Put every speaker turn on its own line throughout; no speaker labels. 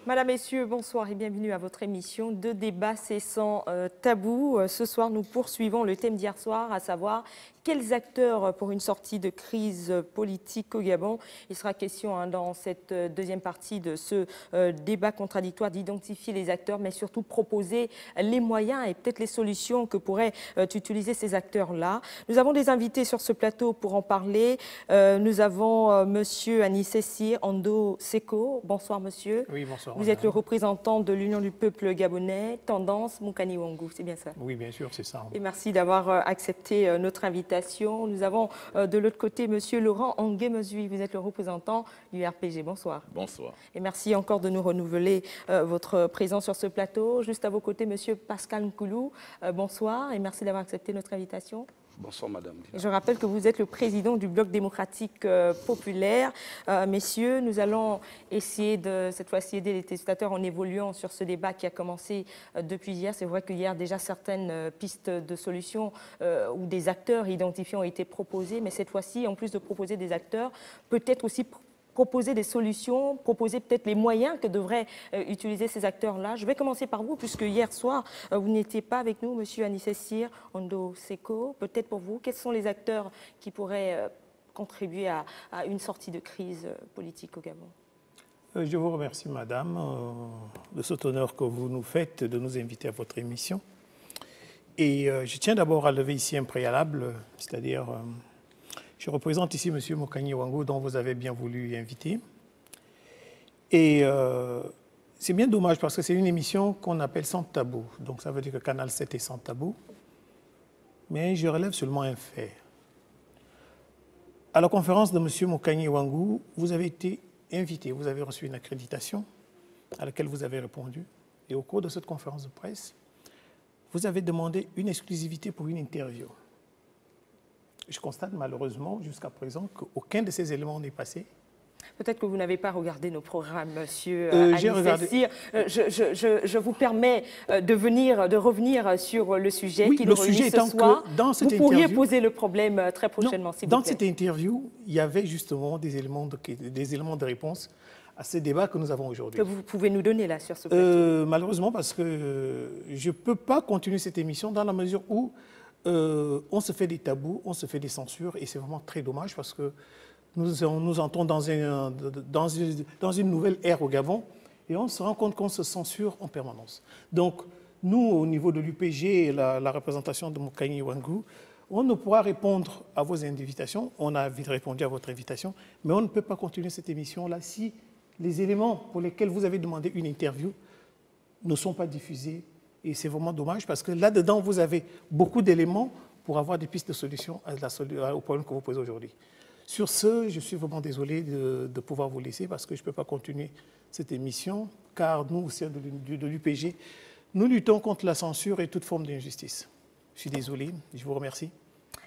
Madame, Messieurs, bonsoir et bienvenue à votre émission de débat C'est sans tabou. Ce soir, nous poursuivons le thème d'hier soir, à savoir quels acteurs pour une sortie de crise politique au Gabon. Il sera question dans cette deuxième partie de ce débat contradictoire d'identifier les acteurs, mais surtout proposer les moyens et peut-être les solutions que pourraient utiliser ces acteurs-là. Nous avons des invités sur ce plateau pour en parler. Nous avons Monsieur Anissé Ando Seko. Bonsoir, monsieur.
Oui, bonsoir.
Vous êtes le représentant de l'Union du peuple gabonais, Tendance Moukani Ouangou, c'est bien ça?
Oui, bien sûr, c'est ça.
Et merci d'avoir accepté notre invitation. Nous avons de l'autre côté Monsieur Laurent Angué-Mezui, vous êtes le représentant du RPG. Bonsoir.
Bonsoir.
Et merci encore de nous renouveler votre présence sur ce plateau. Juste à vos côtés, Monsieur Pascal Nkoulou, bonsoir et merci d'avoir accepté notre invitation.
Bonsoir, madame.
Je rappelle que vous êtes le président du Bloc démocratique populaire. Messieurs, nous allons essayer de, cette fois-ci, aider les téléspectateurs en évoluant sur ce débat qui a commencé depuis hier. C'est vrai qu'hier, déjà, certaines pistes de solutions ou des acteurs identifiés ont été proposés. Mais cette fois-ci, en plus de proposer des acteurs, peut-être aussi proposer des solutions, proposer peut-être les moyens que devraient utiliser ces acteurs-là. Je vais commencer par vous, puisque hier soir, vous n'étiez pas avec nous, Monsieur Anissé Ando Seko. Peut-être pour vous, quels sont les acteurs qui pourraient contribuer à une sortie de crise politique au Gabon?
Je vous remercie, madame, de cet honneur que vous nous faites de nous inviter à votre émission. Et je tiens d'abord à lever ici un préalable, c'est-à-dire... je représente ici M. Moukani Ouangou, dont vous avez bien voulu inviter. Et c'est bien dommage parce que c'est une émission qu'on appelle sans tabou. Donc ça veut dire que Canal 7 est sans tabou. Mais je relève seulement un fait. À la conférence de M. Moukani Ouangou, vous avez été invité, vous avez reçu une accréditation à laquelle vous avez répondu. Et au cours de cette conférence de presse, vous avez demandé une exclusivité pour une interview. Je constate malheureusement jusqu'à présent qu'aucun de ces éléments n'est passé.
Peut-être que vous n'avez pas regardé nos programmes, monsieur
J'ai regardé.
Je vous permets de revenir sur le sujet qui nous réunit ce soir.
Vous
pourriez poser le problème très prochainement, s'il vous plaît.
Dans cette interview, il y avait justement des éléments de réponse à ce débat que nous avons aujourd'hui.
Que vous pouvez nous donner là sur ce plateau.
Malheureusement, parce que je ne peux pas continuer cette émission dans la mesure où on se fait des tabous, on se fait des censures, et c'est vraiment très dommage parce que nous entrons dans une nouvelle ère au Gabon et on se rend compte qu'on se censure en permanence. Donc, nous, au niveau de l'UPG et la représentation de Moukani Ouangou, on ne pourra répondre à vos invitations, on a répondu à votre invitation, mais on ne peut pas continuer cette émission-là si les éléments pour lesquels vous avez demandé une interview ne sont pas diffusés. Et c'est vraiment dommage parce que là-dedans, vous avez beaucoup d'éléments pour avoir des pistes de solutions au problème que vous posez aujourd'hui. Sur ce, je suis vraiment désolé de pouvoir vous laisser parce que je ne peux pas continuer cette émission, car nous, au sein de l'UPG, nous luttons contre la censure et toute forme d'injustice. Je suis désolé, je vous remercie.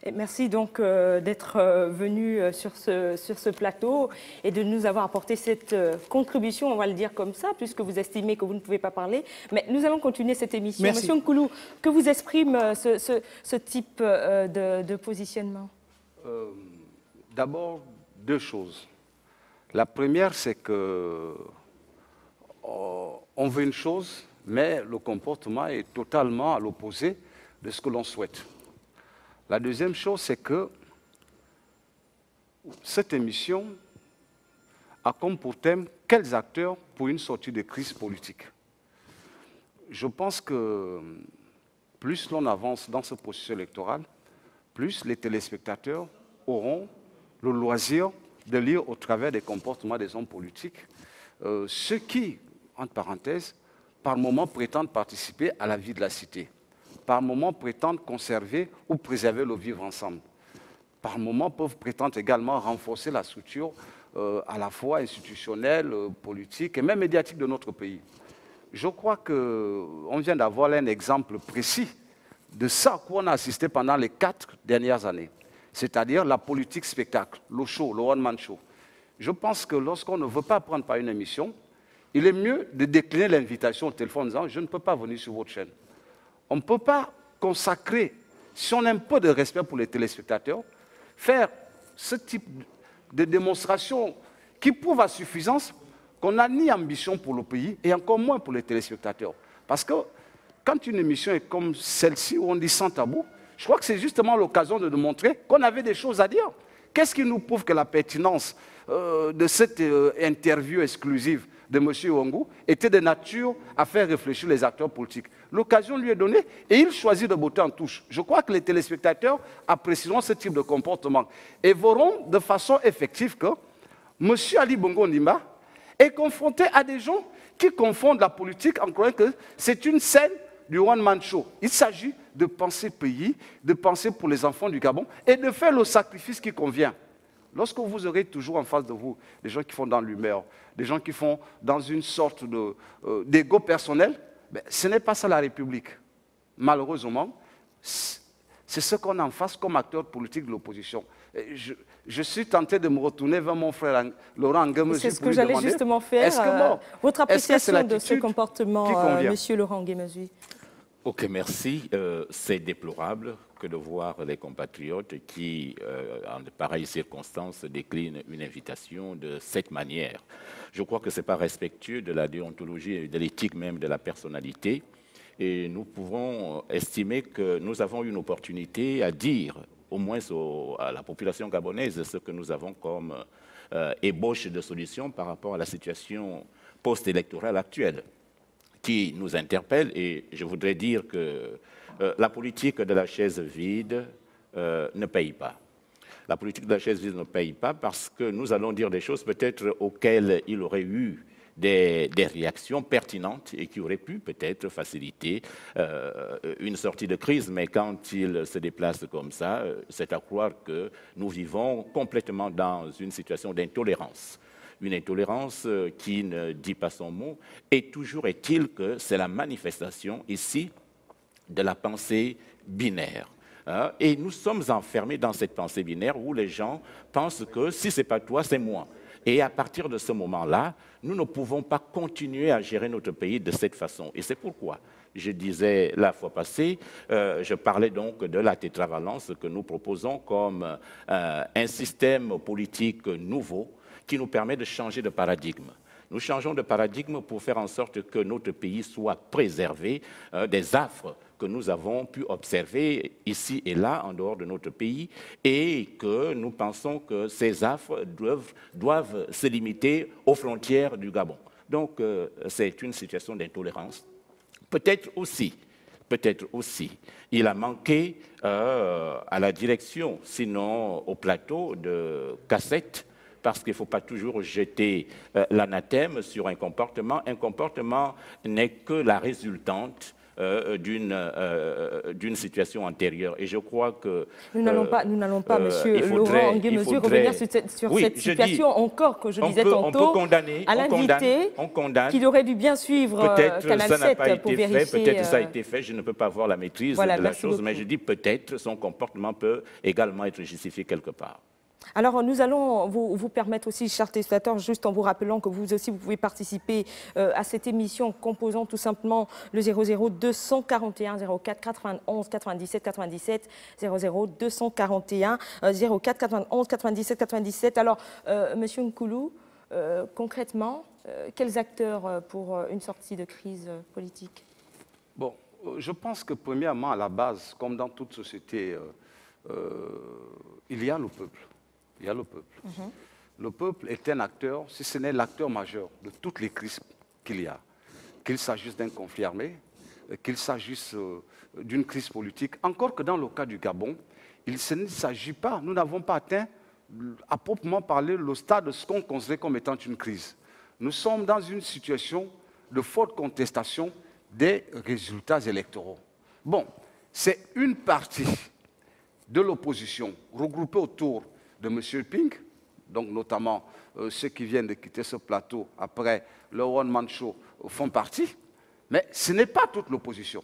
Et merci donc d'être venu sur ce plateau et de nous avoir apporté cette contribution, on va le dire comme ça, puisque vous estimez que vous ne pouvez pas parler. Mais nous allons continuer cette émission.
Merci.
Monsieur Nkoulou, que vous exprime ce type de positionnement?
D'abord, deux choses. La première, c'est que on veut une chose, mais le comportement est totalement à l'opposé de ce que l'on souhaite. La deuxième chose, c'est que cette émission a comme pour thème « Quels acteurs pour une sortie de crise politique ?» Je pense que plus l'on avance dans ce processus électoral, plus les téléspectateurs auront le loisir de lire au travers des comportements des hommes politiques ceux qui, entre parenthèses, par moments prétendent participer à la vie de la cité. Par moments prétendent conserver ou préserver le vivre ensemble. Par moments peuvent prétendre également renforcer la structure à la fois institutionnelle, politique et même médiatique de notre pays. Je crois qu'on vient d'avoir là un exemple précis de ça à quoi on a assisté pendant les 4 dernières années. C'est-à-dire la politique spectacle, le show, le one-man show. Je pense que lorsqu'on ne veut pas prendre part à une émission, il est mieux de décliner l'invitation au téléphone en disant « je ne peux pas venir sur votre chaîne ». On ne peut pas consacrer, si on a un peu de respect pour les téléspectateurs, faire ce type de démonstration qui prouve à suffisance qu'on n'a ni ambition pour le pays et encore moins pour les téléspectateurs. Parce que quand une émission est comme celle-ci, où on dit sans tabou, je crois que c'est justement l'occasion de nous montrer qu'on avait des choses à dire. Qu'est-ce qui nous prouve que la pertinence de cette interview exclusive de M. Ouangou était de nature à faire réfléchir les acteurs politiques? L'occasion lui est donnée et il choisit de botter en touche. Je crois que les téléspectateurs apprécieront ce type de comportement et verront de façon effective que M. Ali Bongo Ondimba est confronté à des gens qui confondent la politique en croyant que c'est une scène du one-man show. Il s'agit de penser pays, de penser pour les enfants du Gabon et de faire le sacrifice qui convient. Lorsque vous aurez toujours en face de vous des gens qui font dans l'humeur, des gens qui font dans une sorte d'égo personnel, ben, ce n'est pas ça la République. Malheureusement, c'est ce qu'on a en face comme acteur politique de l'opposition. Je suis tenté de me retourner vers mon frère Laurent Nguémezu.
C'est ce que j'allais justement faire. Votre appréciation de ce comportement, Monsieur Laurent Nguémezu?
Ok, merci. C'est déplorable que de voir les compatriotes qui, en de pareilles circonstances, déclinent une invitation de cette manière. Je crois que ce n'est pas respectueux de la déontologie et de l'éthique même de la personnalité. Et nous pouvons estimer que nous avons une opportunité à dire, au moins à la population gabonaise, ce que nous avons comme ébauche de solutions par rapport à la situation post-électorale actuelle, qui nous interpelle. Et je voudrais dire que la politique de la chaise vide ne paye pas. La politique de la chaise vide ne paye pas parce que nous allons dire des choses peut-être auxquelles il aurait eu des réactions pertinentes et qui auraient pu peut-être faciliter une sortie de crise. Mais quand il se déplace comme ça, c'est à croire que nous vivons complètement dans une situation d'intolérance. Une intolérance qui ne dit pas son mot. Et toujours est-il que c'est la manifestation ici de la pensée binaire. Et nous sommes enfermés dans cette pensée binaire où les gens pensent que si ce n'est pas toi, c'est moi. Et à partir de ce moment-là, nous ne pouvons pas continuer à gérer notre pays de cette façon. Et c'est pourquoi je disais la fois passée, je parlais donc de la tétravalence que nous proposons comme un système politique nouveau qui nous permet de changer de paradigme. Nous changeons de paradigme pour faire en sorte que notre pays soit préservé des affres que nous avons pu observer ici et là, en dehors de notre pays, et que nous pensons que ces affres doivent se limiter aux frontières du Gabon. Donc, c'est une situation d'intolérance. Peut-être aussi, il a manqué à la direction, sinon au plateau de cassettes, parce qu'il ne faut pas toujours jeter l'anathème sur un comportement. Un comportement n'est que la résultante d'une situation antérieure. Et je crois que...
Nous n'allons pas, monsieur Laurent Nguémezu, revenir sur cette situation encore que je disais tantôt à l'invité qu'il aurait dû bien suivre Canal 7 pour vérifier...
Peut-être ça a été fait, je ne peux pas avoir la maîtrise de la chose, mais je dis peut-être son comportement peut également être justifié quelque part.
Alors, nous allons vous permettre aussi, chers téléspectateurs, juste en vous rappelant que vous aussi, vous pouvez participer à cette émission en composant tout simplement le 00 241 04 91 97 97 00 241 04 91 97 97. Alors, Monsieur Nkoulou, concrètement, quels acteurs pour une sortie de crise politique?
Bon, je pense que premièrement, à la base, comme dans toute société, il y a le peuple. Il y a le peuple. Le peuple est un acteur, si ce n'est l'acteur majeur de toutes les crises qu'il y a. Qu'il s'agisse d'un conflit armé, qu'il s'agisse d'une crise politique, encore que dans le cas du Gabon, il ne s'agit pas, nous n'avons pas atteint, à proprement parler, le stade de ce qu'on considère comme étant une crise. Nous sommes dans une situation de forte contestation des résultats électoraux. Bon, c'est une partie de l'opposition regroupée autour de M. Pink, donc notamment ceux qui viennent de quitter ce plateau après le one-man show font partie, mais ce n'est pas toute l'opposition.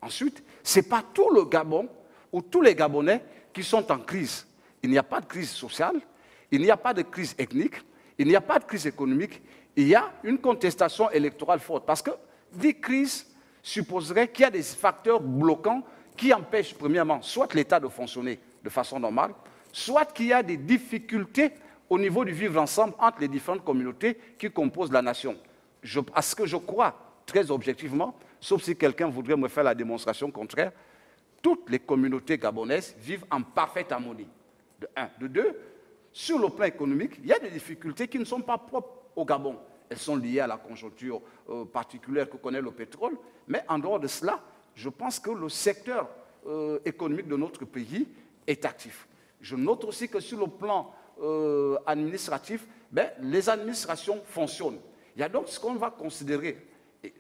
Ensuite, ce n'est pas tout le Gabon ou tous les Gabonais qui sont en crise. Il n'y a pas de crise sociale, il n'y a pas de crise ethnique, il n'y a pas de crise économique, il y a une contestation électorale forte. Parce que des crises supposeraient qu'il y a des facteurs bloquants qui empêchent, premièrement, soit l'État de fonctionner de façon normale, soit qu'il y a des difficultés au niveau du vivre ensemble entre les différentes communautés qui composent la nation. À ce que je crois, très objectivement, sauf si quelqu'un voudrait me faire la démonstration contraire, toutes les communautés gabonaises vivent en parfaite harmonie, de un. De deux, sur le plan économique, il y a des difficultés qui ne sont pas propres au Gabon. Elles sont liées à la conjoncture particulière que connaît le pétrole, mais en dehors de cela, je pense que le secteur économique de notre pays est actif. Je note aussi que sur le plan administratif, les administrations fonctionnent. Il y a donc ce qu'on va considérer, et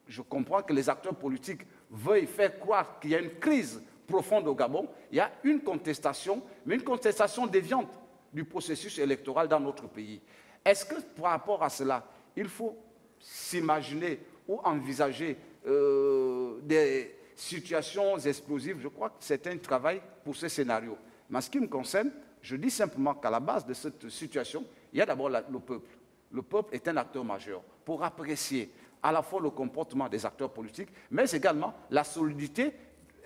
je comprends que les acteurs politiques veuillent faire croire qu'il y a une crise profonde au Gabon, il y a une contestation, mais une contestation déviante du processus électoral dans notre pays. Est-ce que par rapport à cela, il faut s'imaginer ou envisager des situations explosives? Je crois que c'est un travail pour ce scénario. Mais en ce qui me concerne, je dis simplement qu'à la base de cette situation, il y a d'abord le peuple. Le peuple est un acteur majeur pour apprécier à la fois le comportement des acteurs politiques, mais également la solidité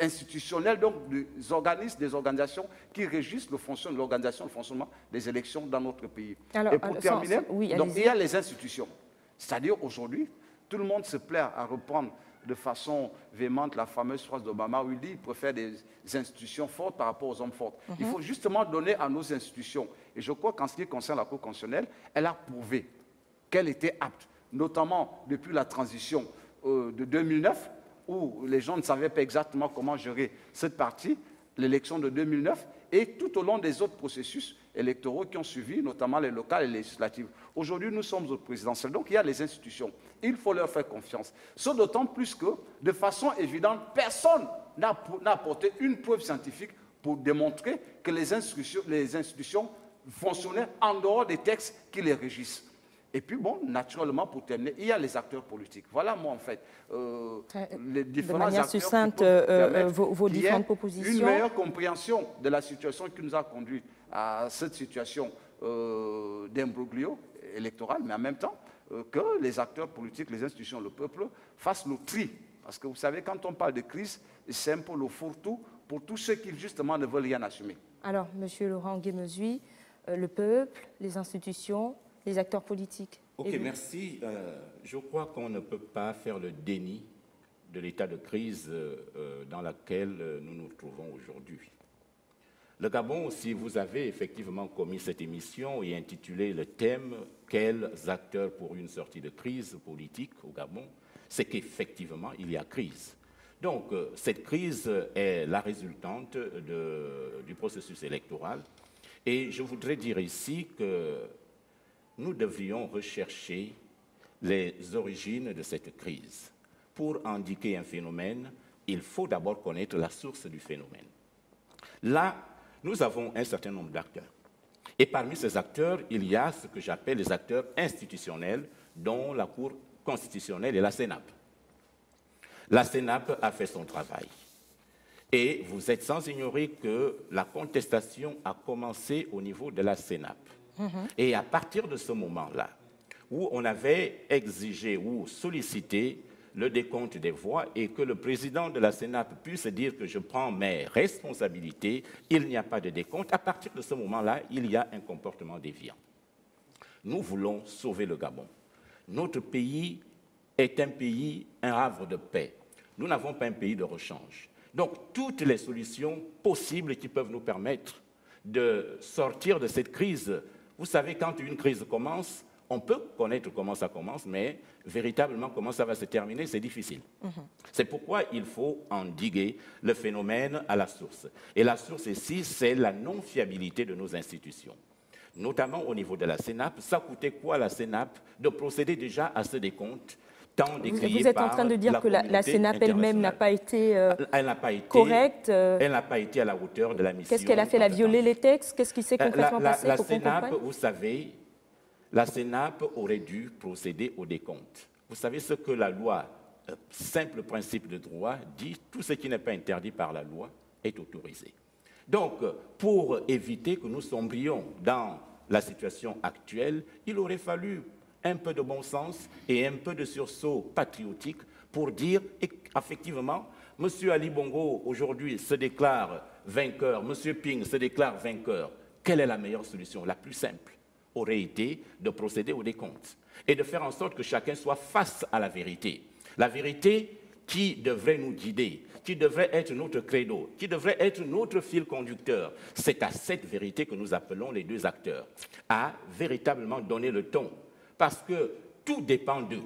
institutionnelle donc, des organismes, des organisations qui régissent l'organisation, le fonctionnement des élections dans notre pays.
Alors,
et pour terminer,
oui,
donc, il y a les institutions. C'est-à-dire aujourd'hui, tout le monde se plaît à reprendre de façon véhémente la fameuse phrase d'Obama où il dit qu'il préfère des institutions fortes par rapport aux hommes forts. Il faut justement donner à nos institutions. Et je crois qu'en ce qui concerne la Cour constitutionnelle, elle a prouvé qu'elle était apte, notamment depuis la transition de 2009, où les gens ne savaient pas exactement comment gérer cette partie, l'élection de 2009, et tout au long des autres processus électoraux qui ont suivi, notamment les locales et les législatives. Aujourd'hui, nous sommes au présidentiel, donc il y a les institutions. Il faut leur faire confiance. Ce d'autant plus que, de façon évidente, personne n'a apporté une preuve scientifique pour démontrer que les institutions fonctionnaient en dehors des textes qui les régissent. Et puis, bon, naturellement, pour terminer, il y a les acteurs politiques. Voilà, moi, en fait, les différents
acteurs succincte, vos différentes propositions.
Une meilleure compréhension de la situation qui nous a conduit à cette situation d'imbroglio électoral, mais en même temps, que les acteurs politiques, les institutions, le peuple, fassent le tri. Parce que vous savez, quand on parle de crise, c'est un peu le fourre-tout pour tous ceux qui, justement, ne veulent rien assumer.
Alors, M. Laurent Guémezui, le peuple, les institutions, les acteurs politiques.
Ok, merci. Je crois qu'on ne peut pas faire le déni de l'état de crise dans lequel nous nous trouvons aujourd'hui. Le Gabon, si vous avez effectivement commis cette émission et intitulé le thème « Quels acteurs pour une sortie de crise politique au Gabon ?», c'est qu'effectivement, il y a crise. Donc, cette crise est la résultante du processus électoral. Et je voudrais dire ici que nous devrions rechercher les origines de cette crise. Pour indiquer un phénomène, il faut d'abord connaître la source du phénomène. Là, nous avons un certain nombre d'acteurs. Et parmi ces acteurs, il y a ce que j'appelle les acteurs institutionnels, dont la Cour constitutionnelle et la CENAP. La CENAP a fait son travail. Et vous êtes sans ignorer que la contestation a commencé au niveau de la CENAP. Et à partir de ce moment-là, où on avait exigé ou sollicité le décompte des voix et que le président de la CENAP puisse dire que je prends mes responsabilités, il n'y a pas de décompte. À partir de ce moment-là, il y a un comportement déviant. Nous voulons sauver le Gabon. Notre pays est un pays, un havre de paix. Nous n'avons pas un pays de rechange. Donc, toutes les solutions possibles qui peuvent nous permettre de sortir de cette crise. Vous savez, quand une crise commence, on peut connaître comment ça commence, mais véritablement comment ça va se terminer, c'est difficile. C'est pourquoi il faut endiguer le phénomène à la source. Et la source ici, c'est la non-fiabilité de nos institutions. Notamment au niveau de la CENAP. Ça coûtait quoi à la CENAP de procéder déjà à ce décompte tant décrié.
Vous êtes en train de dire que la CENAP elle-même n'a pas été correcte.
Elle n'a pas été à la hauteur de la mission.
Qu'est-ce qu'elle a fait? Elle a violé les textes? Qu'est-ce qui s'est concrètement passé?
La CENAP, vous savez, la CENAP aurait dû procéder au décompte. Vous savez ce que la loi, simple principe de droit, dit, tout ce qui n'est pas interdit par la loi est autorisé. Donc, pour éviter que nous sombrions dans la situation actuelle, il aurait fallu un peu de bon sens et un peu de sursaut patriotique pour dire effectivement, M. Ali Bongo aujourd'hui se déclare vainqueur, M. Ping se déclare vainqueur. Quelle est la meilleure solution, la plus simple? aurait été de procéder au décompte et de faire en sorte que chacun soit face à la vérité. La vérité qui devrait nous guider, qui devrait être notre credo, qui devrait être notre fil conducteur. C'est à cette vérité que nous appelons les deux acteurs, à véritablement donner le ton, parce que tout dépend d'eux.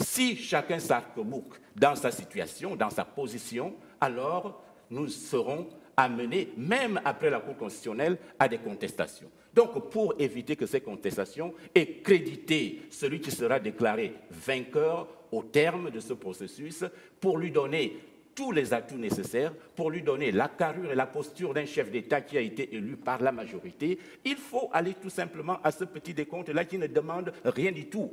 Si chacun s'arc-boucle dans sa situation, dans sa position, alors nous serons amenés, même après la Cour constitutionnelle, à des contestations. Donc, pour éviter que ces contestations aient crédité celui qui sera déclaré vainqueur au terme de ce processus, pour lui donner tous les atouts nécessaires, pour lui donner la carrure et la posture d'un chef d'État qui a été élu par la majorité, il faut aller tout simplement à ce petit décompte-là qui ne demande rien du tout.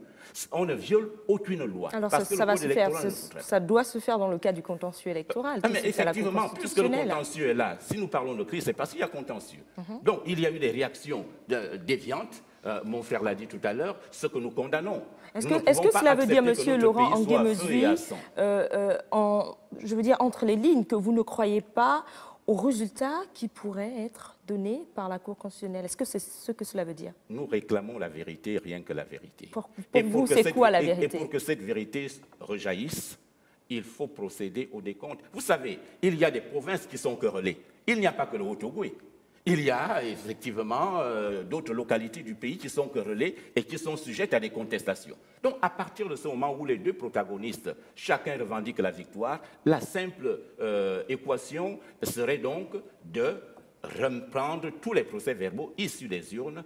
On ne viole aucune loi.
Alors ça va se faire, ça doit se faire dans le cas du contentieux électoral.
Mais effectivement, puisque le contentieux est là, si nous parlons de crise, c'est parce qu'il y a contentieux. Donc il y a eu des réactions déviantes, mon frère l'a dit tout à l'heure, ce que nous condamnons.
Est-ce que cela veut dire, Monsieur Laurent Angué-Mesui, je veux dire entre les lignes, que vous ne croyez pas aux résultats qui pourraient être donnés par la Cour constitutionnelle? Est-ce que c'est ce que cela veut dire?
Nous réclamons la vérité, rien que la vérité.
Pour vous, c'est quoi la vérité?
Et pour que cette vérité rejaillisse, il faut procéder au décompte. Vous savez, il y a des provinces qui sont querellées. Il n'y a pas que le Haut-Ogooué. Il y a effectivement d'autres localités du pays qui sont querellées et qui sont sujettes à des contestations. Donc, à partir de ce moment où les deux protagonistes, chacun revendique la victoire, la simple équation serait donc de reprendre tous les procès-verbaux issus des urnes,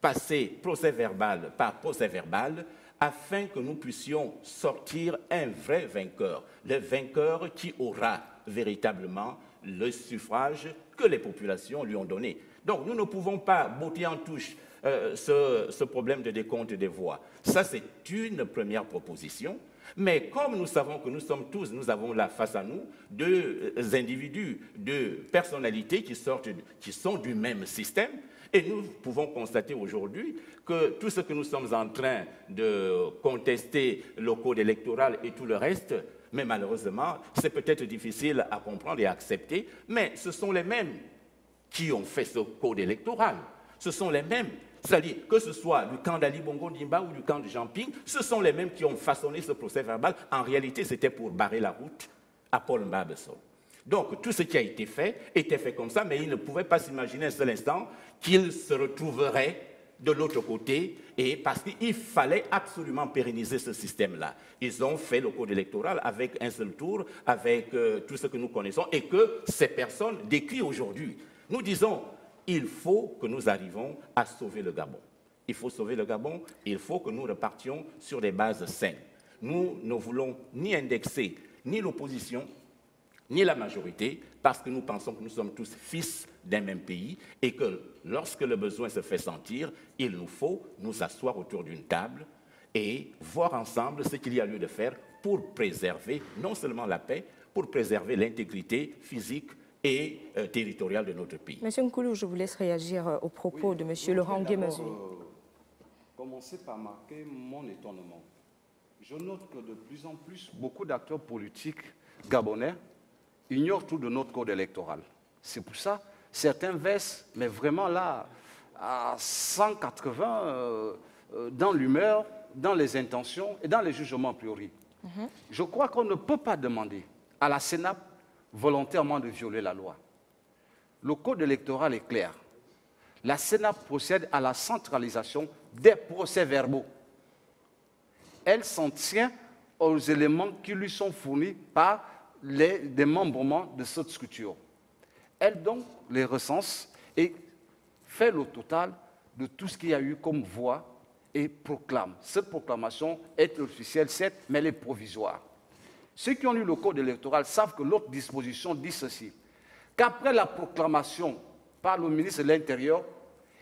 passer procès-verbal par procès-verbal, afin que nous puissions sortir un vrai vainqueur, le vainqueur qui aura véritablement le suffrage que les populations lui ont donné. Donc nous ne pouvons pas botter en touche ce problème de décompte des voix. Ça, c'est une première proposition. Mais comme nous savons que nous sommes tous, nous avons là face à nous deux individus, deux personnalités qui sont du même système, et nous pouvons constater aujourd'hui que tout ce que nous sommes en train de contester, le code électoral et tout le reste, mais malheureusement, c'est peut-être difficile à comprendre et à accepter, mais ce sont les mêmes qui ont fait ce code électoral. Ce sont les mêmes, c'est-à-dire que ce soit du camp d'Ali Bongo Ndimba ou du camp de Jean Ping, ce sont les mêmes qui ont façonné ce procès verbal. En réalité, c'était pour barrer la route à Paul Mbabesson. Donc, tout ce qui a été fait était fait comme ça, mais ils ne pouvaient pas s'imaginer un seul instant qu'ils se retrouveraient de l'autre côté, et parce qu'il fallait absolument pérenniser ce système-là. Ils ont fait le code électoral avec un seul tour, avec tout ce que nous connaissons, et que ces personnes décrivent aujourd'hui. Nous disons, il faut que nous arrivions à sauver le Gabon. Il faut sauver le Gabon, il faut que nous repartions sur des bases saines. Nous ne voulons ni indexer ni l'opposition, ni la majorité, parce que nous pensons que nous sommes tous fils d'un même pays et que lorsque le besoin se fait sentir, il nous faut nous asseoir autour d'une table et voir ensemble ce qu'il y a lieu de faire pour préserver non seulement la paix, pour préserver l'intégrité physique et territoriale de notre pays.
Monsieur Nkoulou, je vous laisse réagir aux propos de Monsieur Laurent Angué-Mesui.
Commencer par marquer mon étonnement. Je note que de plus en plus, beaucoup d'acteurs politiques gabonais ignorent tout de notre code électoral. C'est pour ça, certains versent, mais vraiment là, à 180 dans l'humeur, dans les intentions et dans les jugements a priori. Je crois qu'on ne peut pas demander à la CENAP volontairement de violer la loi. Le code électoral est clair. La CENAP procède à la centralisation des procès-verbaux. Elle s'en tient aux éléments qui lui sont fournis par les démembrements de cette structure. Elle donc les recense et fait le total de tout ce qu'il y a eu comme voix et proclame. Cette proclamation est officielle, certes, mais elle est provisoire. Ceux qui ont lu le code électoral savent que l'autre disposition dit ceci, qu'après la proclamation par le ministre de l'Intérieur,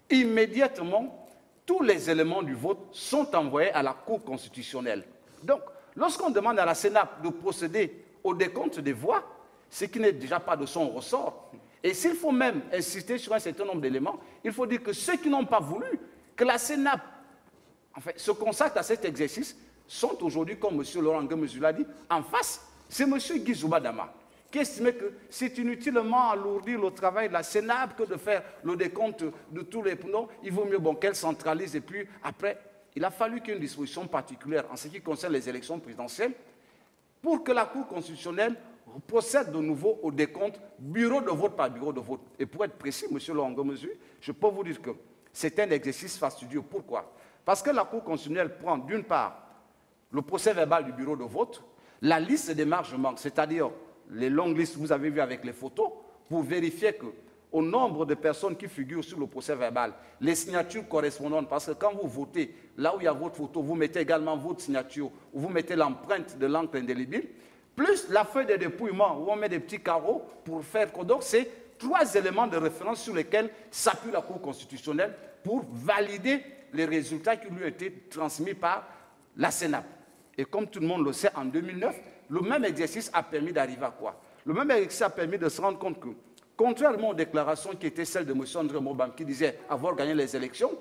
immédiatement, tous les éléments du vote sont envoyés à la Cour constitutionnelle. Donc, lorsqu'on demande à la CENAP de procéder au décompte des voix, ce qui n'est déjà pas de son ressort. Et s'il faut même insister sur un certain nombre d'éléments, il faut dire que ceux qui n'ont pas voulu que la CENAP se consacre à cet exercice sont aujourd'hui, comme M. Laurent Angué-Mesui l'a dit, en face, c'est M. Guy Zouba Dama. qui estimait que c'est inutilement alourdir le travail de la CENAP que de faire le décompte de tous les pneus. Il vaut mieux qu'elle centralise. Et puis après, il a fallu qu'il y ait une disposition particulière en ce qui concerne les élections présidentielles pour que la Cour constitutionnelle procède de nouveau au décompte bureau de vote par bureau de vote. Et pour être précis, M. Laurent Gomezu, je peux vous dire que c'est un exercice fastidieux. Pourquoi? Parce que la Cour constitutionnelle prend d'une part le procès verbal du bureau de vote, la liste des margements, c'est-à-dire les longues listes que vous avez vues avec les photos, pour vérifier qu'au nombre de personnes qui figurent sur le procès verbal, les signatures correspondantes, parce que quand vous votez, là où il y a votre photo, vous mettez également votre signature, ou vous mettez l'empreinte de l'encre indélébile, plus la feuille de dépouillement, où on met des petits carreaux pour faire que donc c'est 3 éléments de référence sur lesquels s'appuie la Cour constitutionnelle pour valider les résultats qui lui ont été transmis par la CENAP. Et comme tout le monde le sait, en 2009, le même exercice a permis d'arriver à quoi? Le même exercice a permis de se rendre compte que, contrairement aux déclarations qui étaient celles de M. André Mbobam, qui disait avoir gagné les élections,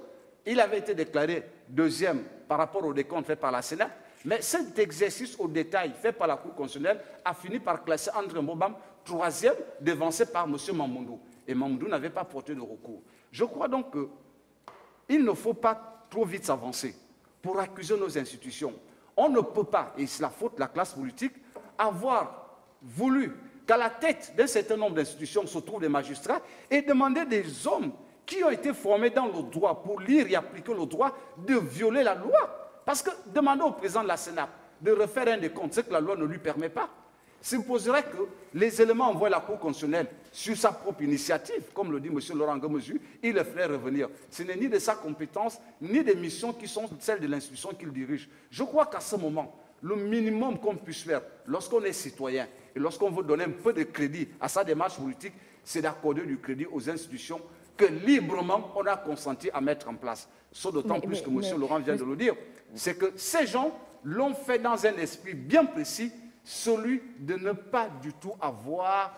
il avait été déclaré deuxième par rapport au décompte fait par la CENAP, mais cet exercice au détail fait par la Cour constitutionnelle a fini par classer André Mbobam troisième, devancé par M. Mamoudou. Et Mamoudou n'avait pas porté de recours. Je crois donc qu'il ne faut pas trop vite s'avancer pour accuser nos institutions. On ne peut pas, et c'est la faute de la classe politique, avoir voulu qu'à la tête d'un certain nombre d'institutions se trouvent des magistrats et demander des hommes qui ont été formés dans le droit pour lire et appliquer le droit de violer la loi. Parce que demander au président de la CENAP de refaire un décompte, c'est que la loi ne lui permet pas, supposerait que les éléments envoyés à la Cour constitutionnelle sur sa propre initiative, comme le dit M. Laurent Gomezu, il le ferait revenir. Ce n'est ni de sa compétence, ni des missions qui sont celles de l'institution qu'il dirige. Je crois qu'à ce moment, le minimum qu'on puisse faire lorsqu'on est citoyen et lorsqu'on veut donner un peu de crédit à sa démarche politique, c'est d'accorder du crédit aux institutions que librement on a consenti à mettre en place. Sauf d'autant plus que M. Laurent vient de le dire, c'est que ces gens l'ont fait dans un esprit bien précis, celui de ne pas du tout avoir,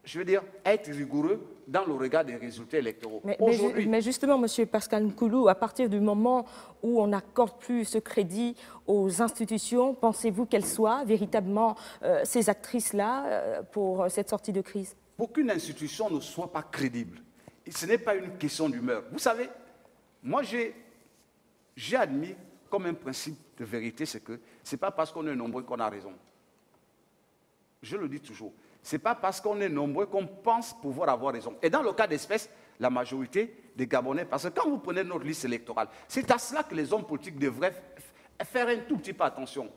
je veux dire, être rigoureux dans le regard des résultats électoraux.
Mais justement, M. Pascal Nkoulou, à partir du moment où on n'accorde plus ce crédit aux institutions, pensez-vous qu'elles soient véritablement ces actrices-là pour cette sortie de crise?
Pour qu'une institution ne soit pas crédible, ce n'est pas une question d'humeur. Vous savez, moi j'ai admis comme un principe de vérité, c'est que ce n'est pas parce qu'on est nombreux qu'on a raison. Je le dis toujours. Ce n'est pas parce qu'on est nombreux qu'on pense pouvoir avoir raison. Et dans le cas d'espèce, la majorité des Gabonais, parce que quand vous prenez notre liste électorale, c'est à cela que les hommes politiques devraient faire un tout petit peu attention.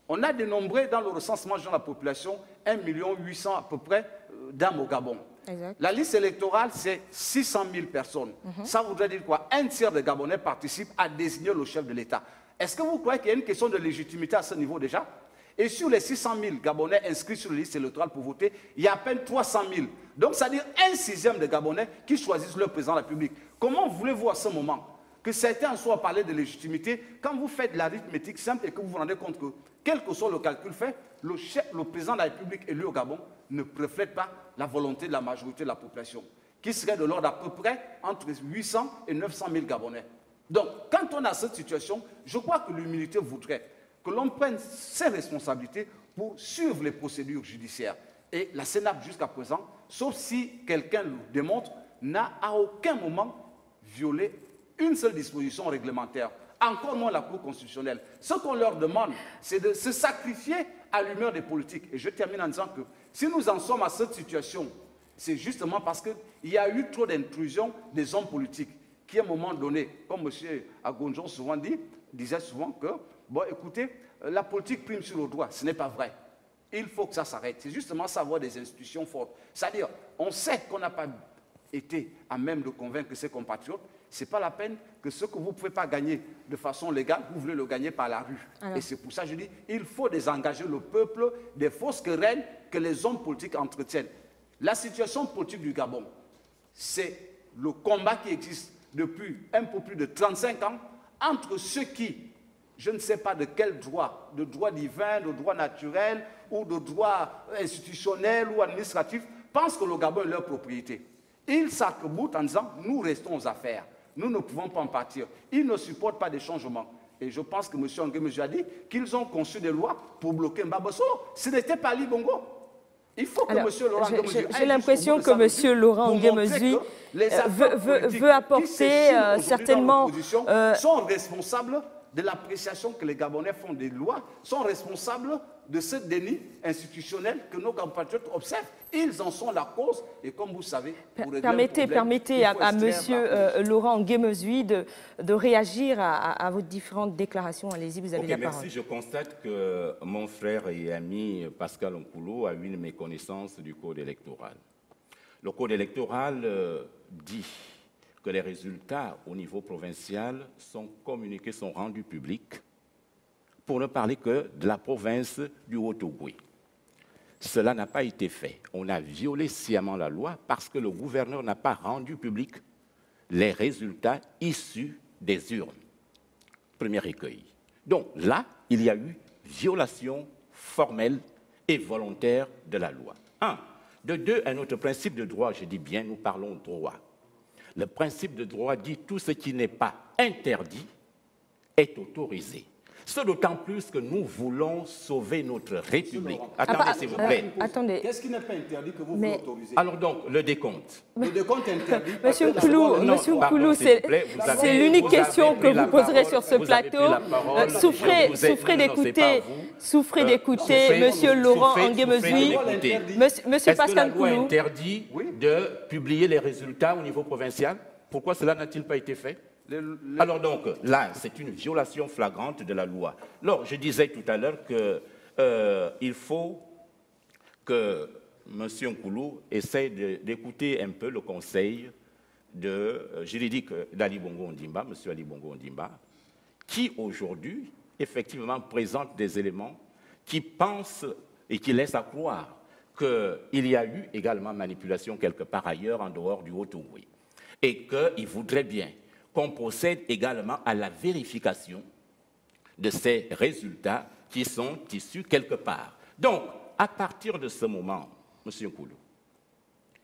On a dénombré dans le recensement de la population 1 800 000 à peu près d'âmes au Gabon.
Exact.
La liste électorale, c'est 600 000 personnes. Ça voudrait dire quoi? Un tiers des Gabonais participent à désigner le chef de l'État. Est-ce que vous croyez qu'il y a une question de légitimité à ce niveau déjà? Et sur les 600 000 Gabonais inscrits sur la liste électorale pour voter, il y a à peine 300 000. Donc, c'est-à-dire 1/6 des Gabonais qui choisissent leur président de la République. Comment voulez-vous à ce moment que certains soient parlé de légitimité quand vous faites l'arithmétique simple et que vous vous rendez compte que, quel que soit le calcul fait, le président de la République élu au Gabon ne reflète pas la volonté de la majorité de la population, qui serait de l'ordre à peu près entre 800 et 900 000 Gabonais. Donc, quand on a cette situation, je crois que l'humilité voudrait que l'on prenne ses responsabilités pour suivre les procédures judiciaires. Et la CENAP, jusqu'à présent, sauf si quelqu'un le démontre, n'a à aucun moment violé une seule disposition réglementaire, encore moins la Cour constitutionnelle. Ce qu'on leur demande, c'est de se sacrifier à l'humeur des politiques. Et je termine en disant que si nous en sommes à cette situation, c'est justement parce qu'il y a eu trop d'intrusion des hommes politiques qui, à un moment donné, comme M. Agonjon disait souvent que, bon, écoutez, la politique prime sur le droit. Ce n'est pas vrai. Il faut que ça s'arrête. C'est justement savoir des institutions fortes. C'est-à-dire, on sait qu'on n'a pas été à même de convaincre ses compatriotes. Ce n'est pas la peine que ce que vous ne pouvez pas gagner de façon légale, vous voulez le gagner par la rue. Alors. Et c'est pour ça que je dis, il faut désengager le peuple des fausses querelles que les hommes politiques entretiennent. La situation politique du Gabon, c'est le combat qui existe depuis un peu plus de 35 ans entre ceux qui, je ne sais pas de quel droit, de droit divin, de droit naturel ou de droit institutionnel ou administratif, pensent que le Gabon est leur propriété. Ils s'arc-boutent en disant « nous restons aux affaires, nous ne pouvons pas en partir ». Ils ne supportent pas des changements. Et je pense que M. Nguemeju a dit qu'ils ont conçu des lois pour bloquer Mbabosso. Ce n'était pas Ali Bongo. Il faut que M. Laurent Nguemezui
j'ai l'impression que M. Laurent Nguemezui veut apporter certainement...
sont responsables de l'appréciation que les Gabonais font des lois, sont responsables de ce déni institutionnel que nos compatriotes observent. Ils en sont la cause et comme vous savez...
Permettez à M. Laurent Nguemezui de réagir à vos différentes déclarations. Allez-y, vous avez la parole.
Merci. Je constate que mon frère et ami Pascal Nkoulou a eu une méconnaissance du code électoral. Le code électoral dit que les résultats au niveau provincial sont communiqués, sont rendus publics, pour ne parler que de la province du Haut-Ogooué. Cela n'a pas été fait. On a violé sciemment la loi parce que le gouverneur n'a pas rendu public les résultats issus des urnes. Premier écueil. Donc là, il y a eu violation formelle et volontaire de la loi. Un. De deux, un autre principe de droit, je dis bien, nous parlons droit. Le principe de droit dit tout ce qui n'est pas interdit est autorisé. C'est d'autant plus que nous voulons sauver notre République. Attendez, s'il vous plaît.
Attendez.
Qu'est-ce qui n'est pas interdit que vous voulez autoriser?
Alors donc, le décompte.
Le décompte interdit.
Monsieur Nkoulou, c'est l'unique question que vous poserez sur ce plateau. Souffrez d'écouter Monsieur Laurent Nguemezui. Monsieur Pascal Nkoulou.
Est-ce que la loi interdit de publier les résultats au niveau provincial? Pourquoi cela n'a-t-il pas été fait? Alors donc, là, c'est une violation flagrante de la loi. Alors, je disais tout à l'heure qu'il faut que M. Nkoulou essaie d'écouter un peu le conseil juridique d'Ali Bongo Ondimba, M. Ali Bongo Ondimba, qui aujourd'hui, effectivement, présente des éléments qui pensent et qui laissent à croire qu'il y a eu également manipulation quelque part ailleurs en dehors du Haut-Ogooué et qu'il voudrait bien qu'on procède également à la vérification de ces résultats qui sont issus quelque part. Donc, à partir de ce moment, M. Nkoulou,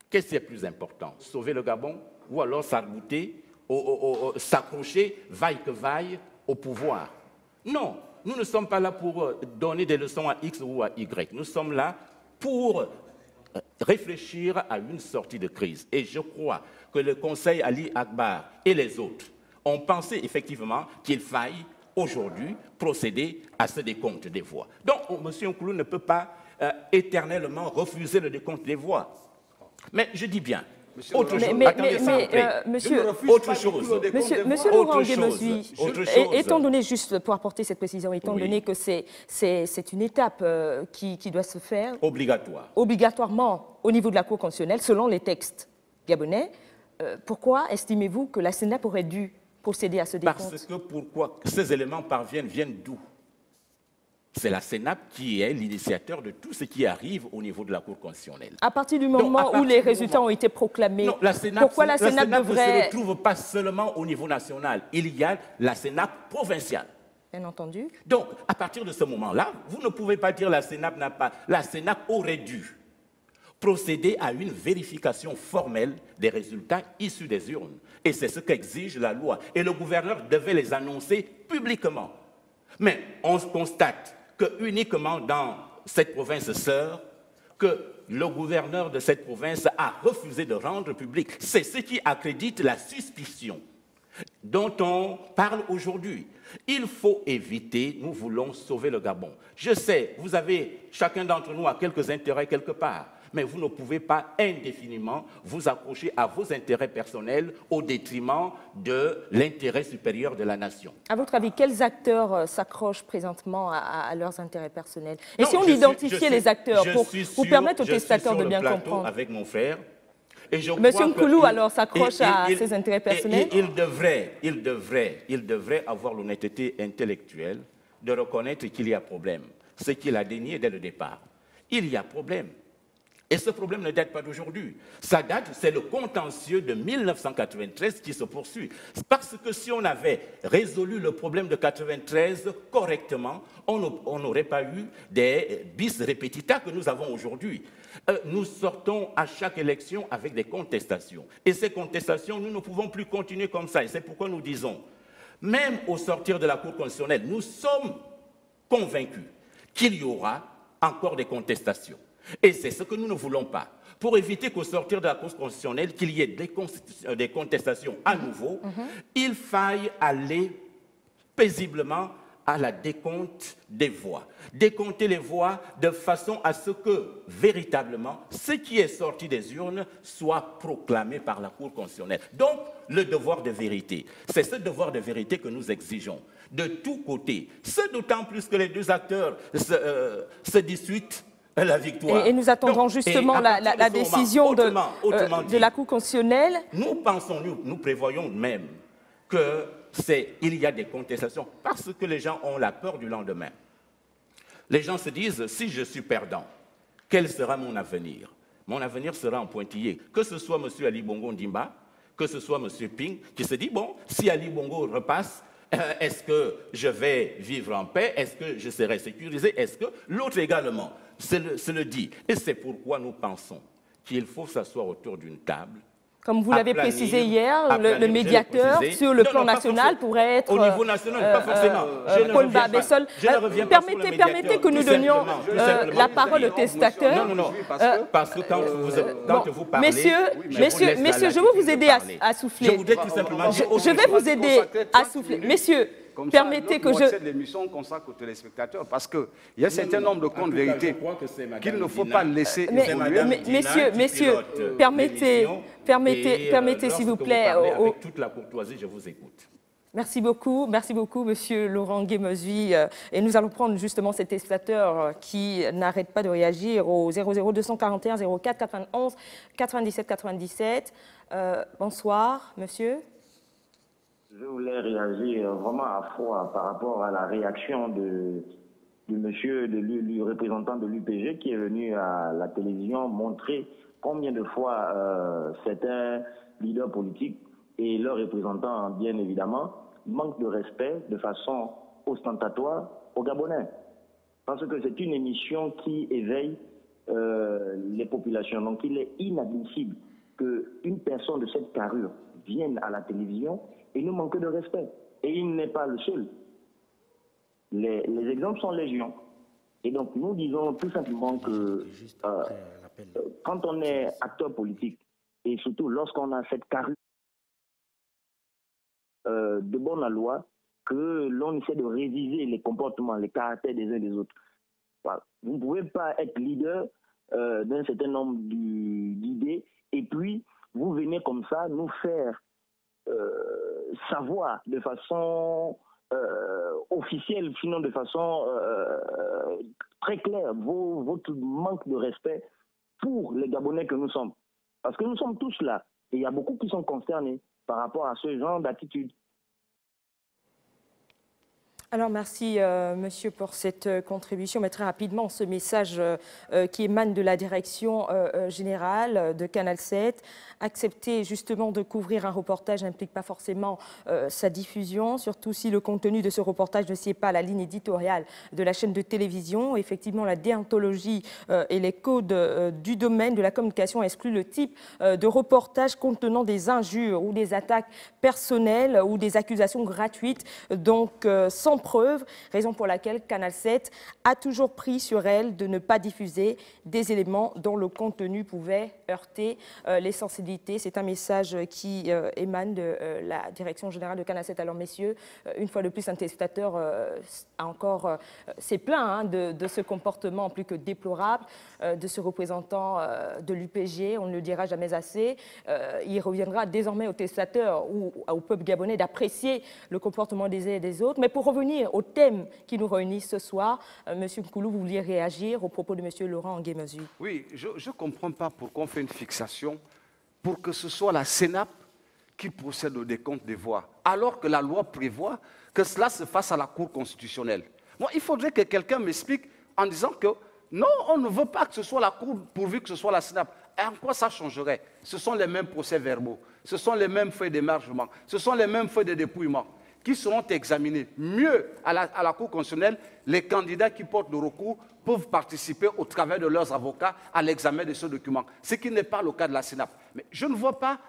qu'est-ce qui est plus important? Sauver le Gabon ou alors s'accrocher, vaille que vaille, au pouvoir? Non, nous ne sommes pas là pour donner des leçons à X ou à Y. Nous sommes là pour réfléchir à une sortie de crise. Et je crois que le Conseil Ali Akbar et les autres ont pensé effectivement qu'il faille aujourd'hui procéder à ce décompte des voix. Donc, M. Nkoulou ne peut pas éternellement refuser le décompte des voix. Mais je dis bien, autre chose. Attendez, s'il vous plaît.
Monsieur Laurent Nguemezui, étant donné, juste pour apporter cette précision, étant donné que c'est une étape qui doit se faire obligatoirement au niveau de la Cour constitutionnelle, selon les textes gabonais, pourquoi estimez-vous que la CENAP aurait dû procéder à ce décompte?
Parce que pourquoi ces éléments viennent d'où? C'est la CENAP qui est l'initiateur de tout ce qui arrive au niveau de la Cour constitutionnelle.
À partir du moment où les résultats ont été proclamés, pourquoi la CENAP devrait...
ne se retrouve pas seulement au niveau national, il y a la CENAP provinciale.
Bien entendu.
Donc, à partir de ce moment-là, vous ne pouvez pas dire la CENAP n'a pas... La CENAP aurait dû procéder à une vérification formelle des résultats issus des urnes. Et c'est ce qu'exige la loi. Et le gouverneur devait les annoncer publiquement. Mais on constate que uniquement dans cette province sœur, que le gouverneur de cette province a refusé de rendre public. C'est ce qui accrédite la suspicion dont on parle aujourd'hui. Il faut éviter, nous voulons sauver le Gabon. Je sais, vous avez, chacun d'entre nous a quelques intérêts quelque part, mais vous ne pouvez pas indéfiniment vous accrocher à vos intérêts personnels au détriment de l'intérêt supérieur de la nation.
À votre avis, quels acteurs s'accrochent présentement à leurs intérêts personnels? Et si on identifiait les acteurs pour permettre aux téléspectateurs de bien comprendre?
Avec mon frère.
Monsieur Nkoulou, alors, s'accroche à ses intérêts personnels?
Il devrait avoir l'honnêteté intellectuelle de reconnaître qu'il y a problème. Ce qu'il a dénié dès le départ. Il y a problème. Et ce problème ne date pas d'aujourd'hui. Ça date, c'est le contentieux de 1993 qui se poursuit. Parce que si on avait résolu le problème de 1993 correctement, on n'aurait pas eu des bis repetita que nous avons aujourd'hui. Nous sortons à chaque élection avec des contestations. Et ces contestations, nous ne pouvons plus continuer comme ça. Et c'est pourquoi nous disons, même au sortir de la Cour constitutionnelle, nous sommes convaincus qu'il y aura encore des contestations. Et c'est ce que nous ne voulons pas. Pour éviter qu'au sortir de la Cour constitutionnelle, qu'il y ait des contestations à nouveau, il faille aller paisiblement à la décompte des voix. Décompter les voix de façon à ce que, véritablement, ce qui est sorti des urnes soit proclamé par la Cour constitutionnelle. Donc, le devoir de vérité. C'est ce devoir de vérité que nous exigeons, de tous côtés. Ce d'autant plus que les deux acteurs se disputent la victoire.
Et nous attendons donc, justement la décision de la Cour constitutionnelle.
Nous pensons, nous prévoyons même qu'il y a des contestations parce que les gens ont la peur du lendemain. Les gens se disent, si je suis perdant, quel sera mon avenir? Mon avenir sera en pointillé. Que ce soit M. Ali Bongo Ndimba, que ce soit M. Ping, qui se dit, bon, si Ali Bongo repasse, est-ce que je vais vivre en paix? Est-ce que je serai sécurisé? Est-ce que l'autre également se le dit? Et c'est pourquoi nous pensons qu'il faut s'asseoir autour d'une table.
Comme vous l'avez précisé hier, le médiateur sur le plan national pourrait être...
Au niveau national, pas forcément.
Paul Babessol. Permettez que nous donnions la parole au testateur.
Non, parce que quand vous parlez...
Messieurs, je veux vous aider à souffler.
Je voudrais tout simplement dire...
Je vais vous aider à souffler. Messieurs, permettez que je...
l'émission consacre aux téléspectateurs parce qu'il y a un certain nombre de comptes vérités qu'il ne faut pas laisser évoluer.
Messieurs, permettez s'il vous plaît...
Avec toute la courtoisie, je vous écoute.
Merci beaucoup, Monsieur Laurent Guémezui. Et nous allons prendre justement cet téléspectateur qui n'arrête pas de réagir au 00241 04 91 97 97. Bonsoir, monsieur.
Je voulais réagir vraiment à froid par rapport à la réaction du représentant de l'UPG qui est venu à la télévision montrer combien de fois certains leaders politiques et leurs représentants, bien évidemment, manquent de respect de façon ostentatoire aux Gabonais. Parce que c'est une émission qui éveille les populations. Donc il est inadmissible qu'une personne de cette carrure vienne à la télévision et nous manque de respect. Et il n'est pas le seul. Les exemples sont légion. Et donc nous disons tout simplement que quand on est acteur politique, et surtout lorsqu'on a cette carrure de bonne loi, que l'on essaie de réviser les comportements, les caractères des uns et des autres. Voilà. Vous ne pouvez pas être leader d'un certain nombre d'idées et puis vous venez comme ça nous faire savoir de façon officielle, sinon de façon très claire, votre manque de respect pour les Gabonais que nous sommes. Parce que nous sommes tous là. Et il y a beaucoup qui sont concernés par rapport à ce genre d'attitude.
Alors merci monsieur pour cette contribution, mais très rapidement ce message qui émane de la direction générale de Canal 7. Accepter justement de couvrir un reportage n'implique pas forcément sa diffusion, surtout si le contenu de ce reportage ne sied pas à la ligne éditoriale de la chaîne de télévision. Effectivement, la déontologie et les codes du domaine de la communication excluent le type de reportage contenant des injures ou des attaques personnelles ou des accusations gratuites, donc sans preuve, raison pour laquelle Canal 7 a toujours pris sur elle de ne pas diffuser des éléments dont le contenu pouvait heurter les sensibilités. C'est un message qui émane de la direction générale de Canal 7. Alors messieurs, une fois de plus, un téléspectateur s'est plaint de ce comportement plus que déplorable de ce représentant de l'UPG. On ne le dira jamais assez. Il reviendra désormais aux téléspectateurs ou au peuple gabonais d'apprécier le comportement des uns et des autres. Mais pour revenir au thème qui nous réunit ce soir, M. Nkoulou, vous vouliez réagir au propos de M. Laurent Guémezui.
Oui, je ne comprends pas pourquoi on fait une fixation pour que ce soit la CENAP qui procède au décompte des voix, alors que la loi prévoit que cela se fasse à la Cour constitutionnelle. Moi, il faudrait que quelqu'un m'explique en disant que non, on ne veut pas que ce soit la Cour pourvu que ce soit la CENAP. Et en quoi ça changerait? Ce sont les mêmes procès-verbaux, ce sont les mêmes feuilles d'émargement, ce sont les mêmes feuilles de dépouillement qui seront examinés. Mieux, à la Cour constitutionnelle, les candidats qui portent le recours peuvent participer au travers de leurs avocats à l'examen de ce document, ce qui n'est pas le cas de la CENAP. Mais je ne vois pas,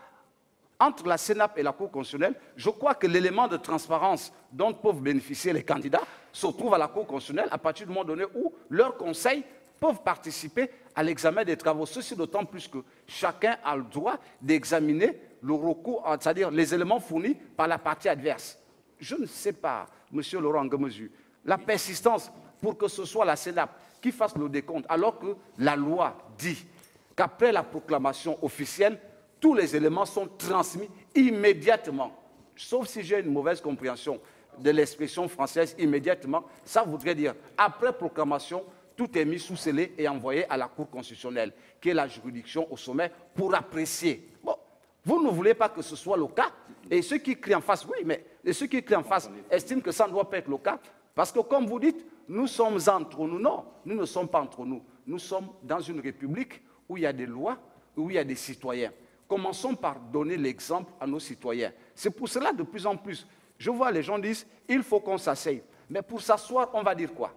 entre la CENAP et la Cour constitutionnelle, je crois que l'élément de transparence dont peuvent bénéficier les candidats se trouve à la Cour constitutionnelle à partir du moment donné où leurs conseils peuvent participer à l'examen des travaux. Ceci d'autant plus que chacun a le droit d'examiner le recours, c'est-à-dire les éléments fournis par la partie adverse. Je ne sais pas, M. Laurent Ngomezu, la persistance pour que ce soit la CENAP qui fasse le décompte, alors que la loi dit qu'après la proclamation officielle, tous les éléments sont transmis immédiatement. Sauf si j'ai une mauvaise compréhension de l'expression française immédiatement, ça voudrait dire après proclamation, tout est mis sous scellé et envoyé à la Cour constitutionnelle, qui est la juridiction au sommet, pour apprécier. Bon, vous ne voulez pas que ce soit le cas, et ceux qui crient en face, oui, mais ceux qui crient en face estiment que ça ne doit pas être le cas, parce que comme vous dites, nous sommes entre nous. Non, nous ne sommes pas entre nous. Nous sommes dans une république où il y a des lois, où il y a des citoyens. Commençons par donner l'exemple à nos citoyens. C'est pour cela, de plus en plus, je vois les gens disent, il faut qu'on s'asseye. Mais pour s'asseoir, on va dire quoi?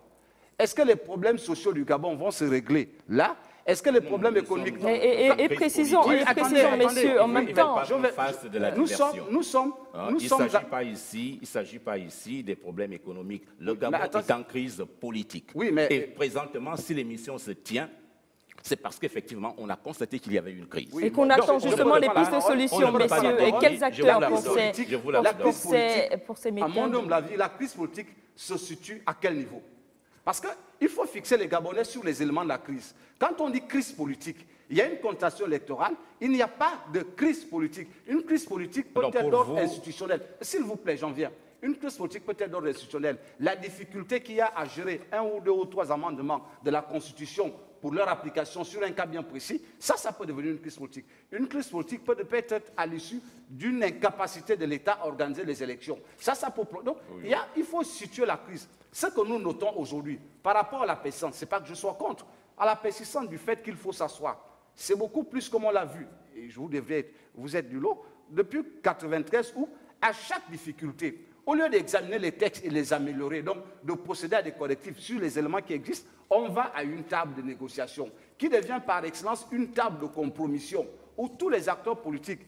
Est-ce que les problèmes sociaux du Gabon vont se régler là? Est-ce que les problèmes économiques...
Et précisons, messieurs, en même temps...
Nous sommes...
Il ne s'agit pas ici des problèmes économiques. Le Gabon est en crise politique.
Oui, mais...
Et présentement, si l'émission se tient, c'est parce qu'effectivement, on a constaté qu'il y avait une crise.
Et qu'on attend justement les pistes de solutions, messieurs. Et quels acteurs pour ces méthodes?
À mon humble avis, la crise politique se situe à quel niveau? Parce qu'il faut fixer les Gabonais sur les éléments de la crise. Quand on dit crise politique, il y a une connotation électorale, il n'y a pas de crise politique. Une crise politique peut être d'ordre institutionnel. S'il vous plaît, j'en viens. Une crise politique peut être d'ordre institutionnel. La difficulté qu'il y a à gérer 1 ou 2 ou 3 amendements de la Constitution pour leur application sur un cas bien précis, ça peut devenir une crise politique. Une crise politique peut être à l'issue d'une incapacité de l'État à organiser les élections. Donc, il faut situer la crise. Ce que nous notons aujourd'hui, par rapport à la persistance, ce n'est pas que je sois contre, à la persistance du fait qu'il faut s'asseoir. C'est beaucoup plus comme on l'a vu, et vous êtes du lot, depuis 1993, où à chaque difficulté, au lieu d'examiner les textes et les améliorer, donc de procéder à des correctifs sur les éléments qui existent, on va à une table de négociation qui devient par excellence une table de compromission où tous les acteurs politiques,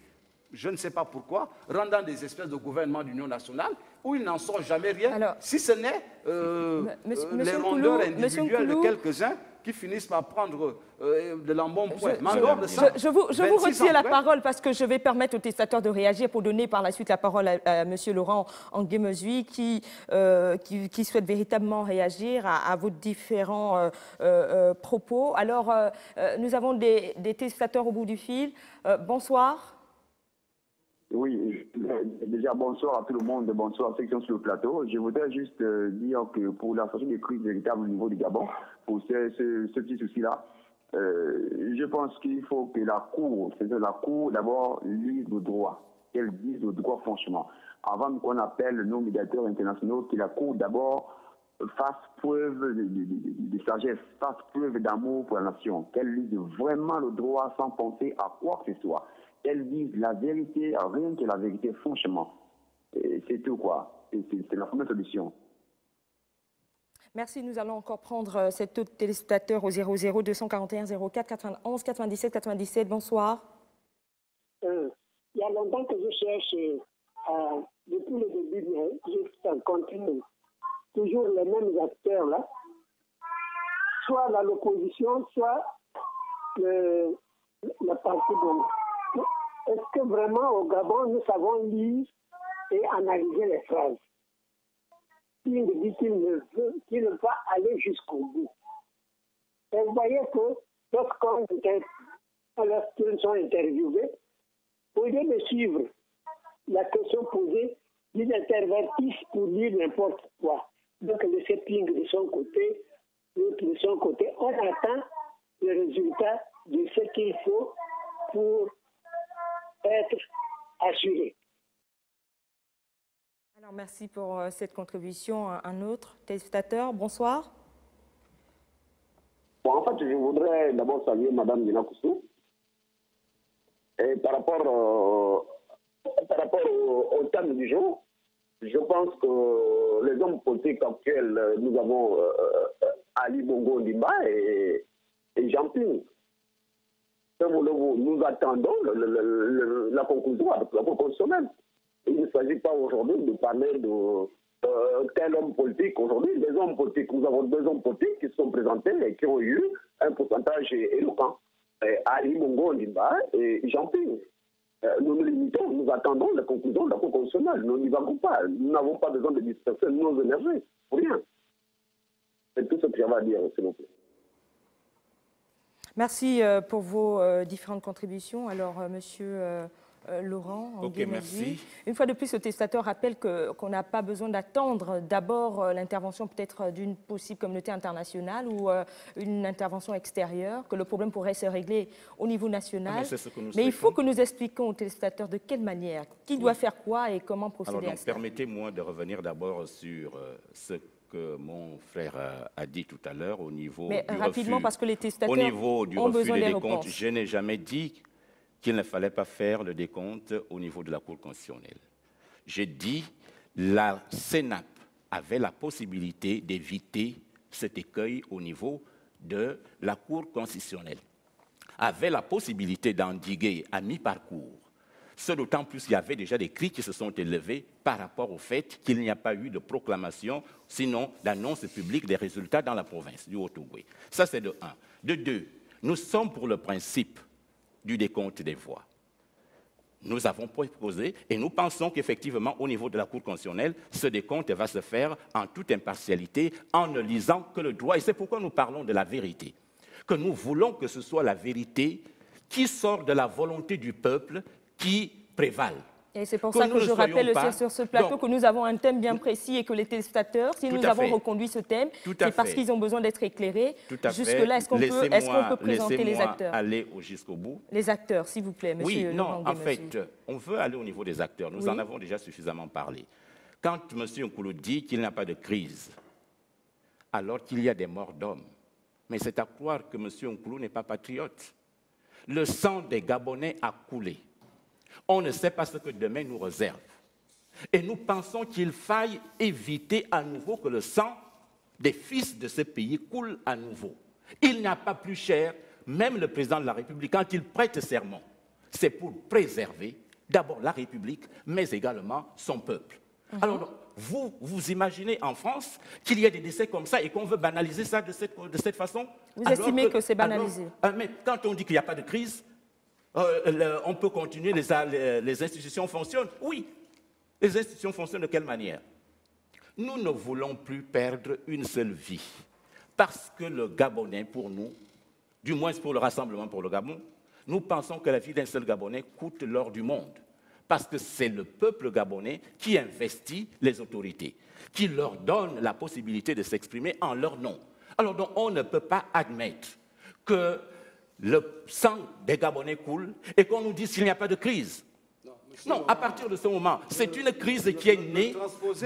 je ne sais pas pourquoi, rentrent dans des espèces de gouvernements d'union nationale où ils n'en sortent jamais rien, alors, si ce n'est les rondeurs individuelles de quelques-uns qui finissent par prendre de l'embonpoint.
Je vous retire la parole parce que je vais permettre aux testateurs de réagir pour donner par la suite la parole à M. Laurent Ngomezu qui souhaite véritablement réagir à vos différents propos. Alors, nous avons des testateurs au bout du fil. Bonsoir.
Oui, déjà bonsoir à tout le monde, bonsoir à ceux qui sont sur le plateau. Je voudrais juste dire que pour la sortie des crises véritables au niveau du Gabon, pour ce petit souci-là, je pense qu'il faut que la Cour, c'est-à-dire la Cour d'abord lise le droit, qu'elle dise le droit franchement, avant qu'on appelle nos médiateurs internationaux, que la Cour d'abord fasse preuve de sagesse, fasse preuve d'amour pour la nation, qu'elle lise vraiment le droit sans penser à quoi que ce soit. Elles disent la vérité, rien que la vérité, franchement. C'est tout, quoi. C'est la première solution.
Merci. Nous allons encore prendre cet autre téléspectateur au 00 241 04 91 97 97. Bonsoir.
Il y a longtemps que je cherche, depuis le début, je continue. Toujours les mêmes acteurs, là. Soit l'opposition, soit le parti de... Est-ce que vraiment au Gabon, nous savons lire et analyser les phrases? Il dit qu'il ne veut pas aller jusqu'au bout. Et vous voyez que lorsqu'ils sont interviewés, au lieu de suivre la question posée, ils intervertissent pour dire n'importe quoi. Donc le setting de son côté, l'autre de son côté, on attend le résultat de ce qu'il faut pour être assuré.
Alors, merci pour cette contribution. Un autre téléspectateur, bonsoir.
Bon, en fait, je voudrais d'abord saluer Mme Nina Koussou. Et par rapport au thème du jour, je pense que les hommes politiques actuels, nous avons Ali Bongo Ndimba et Jean-Pierre. Nous attendons la conclusion de la Cour constitutionnelle. Il ne s'agit pas aujourd'hui de parler de tel homme politique aujourd'hui. Les hommes politiques, nous avons 2 hommes politiques qui se sont présentés et qui ont eu un pourcentage éloquent. Ali Bongo Ondimba et Jean-Ping. Nous nous limitons, nous attendons la conclusion de la Cour constitutionnelle. Nous n'y vagons pas. Nous n'avons pas besoin de disperser nos énergies. Pour rien. C'est tout ce que j'avais à dire, s'il vous plaît.
Merci pour vos différentes contributions. Alors, monsieur Laurent,
ok, merci.
Une fois de plus, le testateur rappelle qu'on n'a pas besoin d'attendre d'abord l'intervention peut-être d'une possible communauté internationale ou une intervention extérieure, que le problème pourrait se régler au niveau national. Mais il faut que nous expliquions au testateur de quelle manière, qui doit faire quoi et comment procéder à cela.
Permettez-moi de revenir d'abord sur ce que mon frère a dit tout à l'heure au niveau du
rapidement,
refus,
parce que les testateurs
au niveau du
ont
refus
besoin
des
des
décomptes.
réponses.
Je n'ai jamais dit qu'il ne fallait pas faire le décompte au niveau de la Cour constitutionnelle. J'ai dit que la CENAP avait la possibilité d'éviter cet écueil au niveau de la Cour constitutionnelle, avait la possibilité d'endiguer à mi-parcours. Ce d'autant plus qu'il y avait déjà des cris qui se sont élevés par rapport au fait qu'il n'y a pas eu de proclamation, sinon d'annonce publique des résultats dans la province du Haut-Ogooué. Ça, c'est de 1. De 2, nous sommes pour le principe du décompte des voix. Nous avons proposé et nous pensons qu'effectivement, au niveau de la Cour constitutionnelle, ce décompte va se faire en toute impartialité, en ne lisant que le droit. Et c'est pourquoi nous parlons de la vérité. Que nous voulons que ce soit la vérité qui sort de la volonté du peuple qui prévale.
Et c'est pour ça que je rappelle sur ce plateau que nous avons un thème bien précis et que les téléspectateurs, si nous avons reconduit ce thème, c'est parce qu'ils ont besoin d'être éclairés. Jusque-là, est-ce qu'on peut présenter les acteurs?
Aller jusqu'au bout.
Les acteurs, s'il vous plaît, monsieur.
Oui, non, en fait, on veut aller au niveau des acteurs. Nous en avons déjà suffisamment parlé. Quand M. Nkoulou dit qu'il n'y a pas de crise, alors qu'il y a des morts d'hommes, mais c'est à croire que M. Nkoulou n'est pas patriote. Le sang des Gabonais a coulé. On ne sait pas ce que demain nous réserve. Et nous pensons qu'il faille éviter à nouveau que le sang des fils de ce pays coule à nouveau. Il n'y a pas plus cher, même le président de la République, quand il prête serment, c'est pour préserver d'abord la République, mais également son peuple. Alors, vous imaginez en France qu'il y a des décès comme ça et qu'on veut banaliser ça de cette façon?
Vous estimez que c'est banalisé?
Mais quand on dit qu'il n'y a pas de crise, on peut continuer, les institutions fonctionnent. Oui, les institutions fonctionnent de quelle manière? Nous ne voulons plus perdre une seule vie. Parce que le Gabonais, pour nous, du moins pour le Rassemblement pour le Gabon, nous pensons que la vie d'un seul Gabonais coûte l'or du monde. Parce que c'est le peuple gabonais qui investit les autorités, qui leur donne la possibilité de s'exprimer en leur nom. Alors donc, on ne peut pas admettre que le sang des Gabonais coule et qu'on nous dise qu'il n'y a pas de crise. Non, à partir de ce moment, c'est une crise qui est née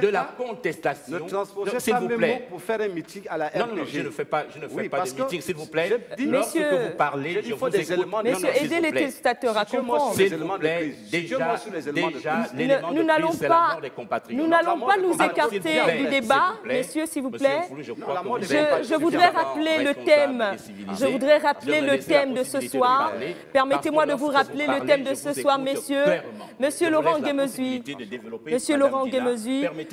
de la contestation.
Ne transposez pas mes mots pour faire un meeting à la RPG.
Non, je ne fais pas de meeting, s'il vous plaît.
Lorsque
vous parlez, je vous écoute.
Messieurs, aidez les téléspectateurs à comprendre.
S'il vous plaît, déjà, l'élément de crise, c'est la mort des compatriotes.
Nous n'allons pas nous écarter du débat. Messieurs, s'il vous plaît. Je voudrais rappeler le thème. Je voudrais rappeler le thème de ce soir. Permettez-moi de vous rappeler le thème de ce soir, messieurs. Monsieur Laurent Guémezui,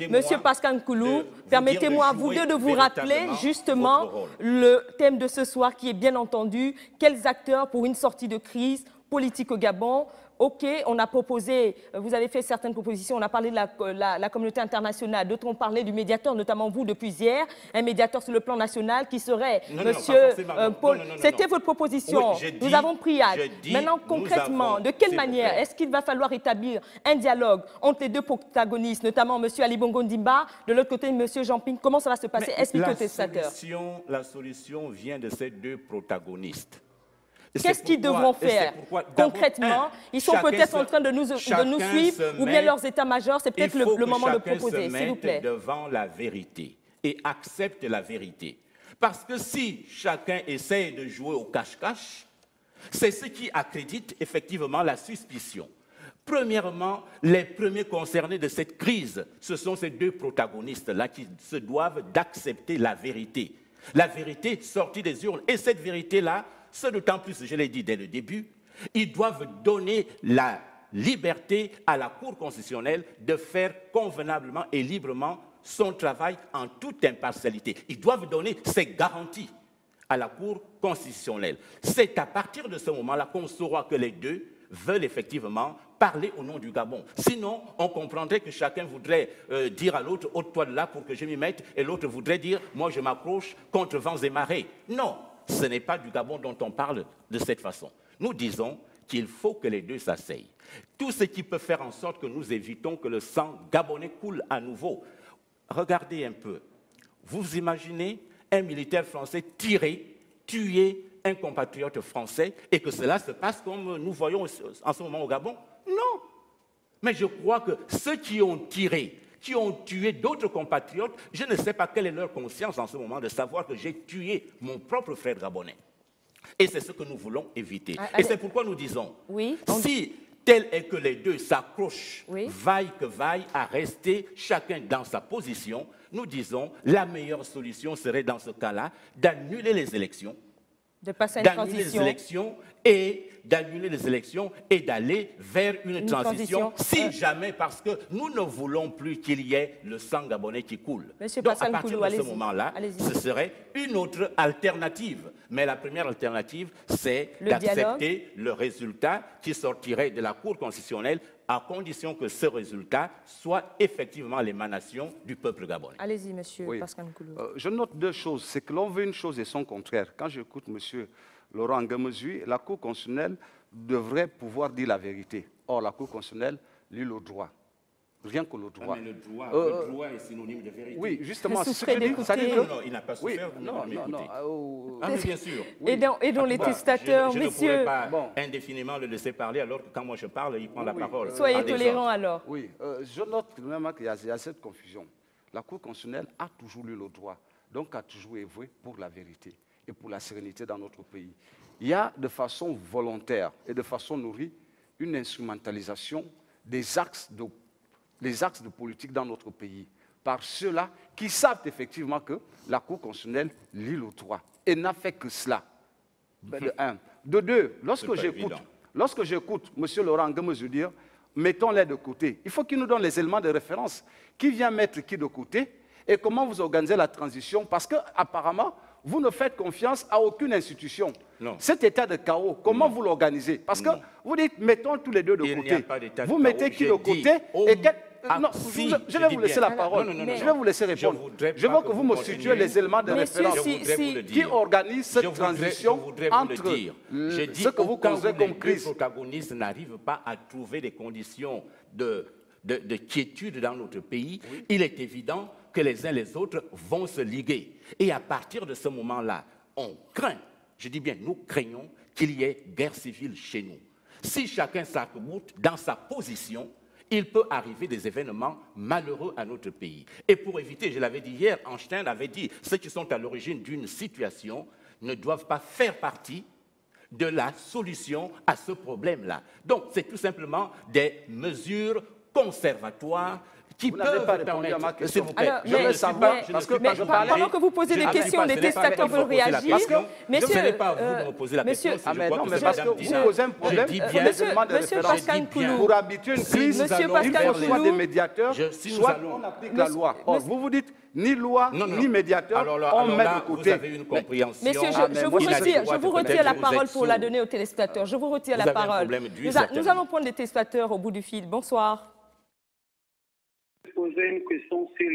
Monsieur Pascal Nkoulou, permettez-moi à vous deux de vous rappeler justement le thème de ce soir qui est bien entendu, quels acteurs pour une sortie de crise politique au Gabon. OK, on a proposé, vous avez fait certaines propositions, on a parlé de la communauté internationale, d'autres ont parlé du médiateur, notamment vous depuis hier, un médiateur sur le plan national qui serait Monsieur Paul. C'était votre proposition, nous avons pris acte. Maintenant, concrètement, de quelle manière est-ce qu'il va falloir établir un dialogue entre les deux protagonistes, notamment Monsieur Ali Bongo Ondimba, de l'autre côté Monsieur Jean-Ping? Comment ça va se passer? Expliquez aux téléspectateurs.
La solution vient de ces deux protagonistes.
Qu'est-ce qu'ils devront faire concrètement? Ils sont peut-être en train de nous suivre ou bien leurs états-majors. C'est peut-être le moment de proposer, s'il vous plaît.
Devant la vérité et accepte la vérité. Parce que si chacun essaie de jouer au cache-cache, c'est ce qui accrédite effectivement la suspicion. Premièrement, les premiers concernés de cette crise, ce sont ces deux protagonistes-là qui se doivent d'accepter la vérité. La vérité sortie des urnes. Et cette vérité-là, ce d'autant plus, je l'ai dit dès le début, ils doivent donner la liberté à la Cour constitutionnelle de faire convenablement et librement son travail en toute impartialité. Ils doivent donner ces garanties à la Cour constitutionnelle. C'est à partir de ce moment-là qu'on saura que les deux veulent effectivement parler au nom du Gabon. Sinon, on comprendrait que chacun voudrait dire à l'autre « ôte-toi de là pour que je m'y mette » et l'autre voudrait dire « moi je m'accroche contre vents et marées ». Non, ce n'est pas du Gabon dont on parle de cette façon. Nous disons qu'il faut que les deux s'asseyent. Tout ce qui peut faire en sorte que nous évitons que le sang gabonais coule à nouveau. Regardez un peu. Vous imaginez un militaire français tuer un compatriote français et que cela se passe comme nous voyons en ce moment au Gabon? Non. Mais je crois que ceux qui ont tiré, qui ont tué d'autres compatriotes, je ne sais pas quelle est leur conscience en ce moment de savoir que j'ai tué mon propre frère gabonais. Et c'est ce que nous voulons éviter. Et c'est pourquoi nous disons, si tel est que les deux s'accrochent, vaille que vaille, à rester chacun dans sa position, nous disons la meilleure solution serait dans ce cas-là d'annuler les élections, d'annuler les élections et d'aller vers une transition, si jamais, parce que nous ne voulons plus qu'il y ait le sang gabonais qui coule. Donc à partir de ce moment-là, ce serait une autre alternative. Mais la première alternative, c'est d'accepter le résultat qui sortirait de la Cour constitutionnelle à condition que ce résultat soit effectivement l'émanation du peuple gabonais.
Allez-y, monsieur Pascal Nkoulou.
Je note deux choses. C'est que l'on veut une chose et son contraire. Quand j'écoute monsieur Laurent Ngamezui, la Cour constitutionnelle devrait pouvoir dire la vérité. Or, la Cour constitutionnelle lit le droit. Rien que le droit.
Mais le droit est synonyme de vérité.
Oui, justement, c'est ce
que
je dis.
Non, il n'a pas souffert,
non,
mais bien sûr.
Et dans les testateurs, messieurs...
Je ne pourrais pas indéfiniment le laisser parler, alors que quand moi je parle, il prend la parole.
Soyez tolérants alors.
Oui, je note même qu'il y a cette confusion. La Cour constitutionnelle a toujours lu le droit, donc a toujours œuvré pour la vérité et pour la sérénité dans notre pays. Il y a de façon volontaire et de façon nourrie une instrumentalisation des axes de politique dans notre pays par ceux-là qui savent effectivement que la Cour constitutionnelle lit le droit et n'a fait que cela. De un. De deux, lorsque j'écoute M. Laurent Ngamezui dire mettons-les de côté, il faut qu'il nous donne les éléments de référence. Qui vient mettre qui de côté et comment vous organisez la transition? Parce qu'apparemment, vous ne faites confiance à aucune institution. Non. Cet état de chaos, comment vous l'organisez? Parce que vous dites, mettons tous les deux de côté. Vous mettez qui de côté et non, je vais vous laisser la parole. Je vais vous laisser répondre. Je veux que vous me situez les éléments de référence qui organisent cette transition entre ce que vous considérez comme crise.
Les protagonistes n'arrivent pas à trouver des conditions de quiétude dans notre pays. Il est évident que les uns les autres vont se liguer. Et à partir de ce moment-là, on craint, je dis bien nous craignons, qu'il y ait guerre civile chez nous. Si chacun s'arc-boute dans sa position, il peut arriver des événements malheureux à notre pays. Et pour éviter, je l'avais dit hier, Einstein avait dit, ceux qui sont à l'origine d'une situation ne doivent pas faire partie de la solution à ce problème-là. Donc, c'est tout simplement des mesures conservatoires qui peuvent
pas répondu à ma question.
Alors, pendant que vous posez des questions, les testateurs veulent réagir.
Ce n'est pas à vous de me poser la question.
Non, mais parce que vous posez un problème,
Monsieur Pascal Nkoulou,
pour habituer une crise, il faut soit des médiateurs, soit on applique la loi. Or, vous dites ni loi, ni médiateur, on met de côté.
Vous avez une compréhension.
Messieurs, je vous retire la parole pour la donner aux téléspectateurs. Je vous retire la parole. Nous allons prendre des téléspectateurs au bout du fil. Bonsoir.
Poser une question sur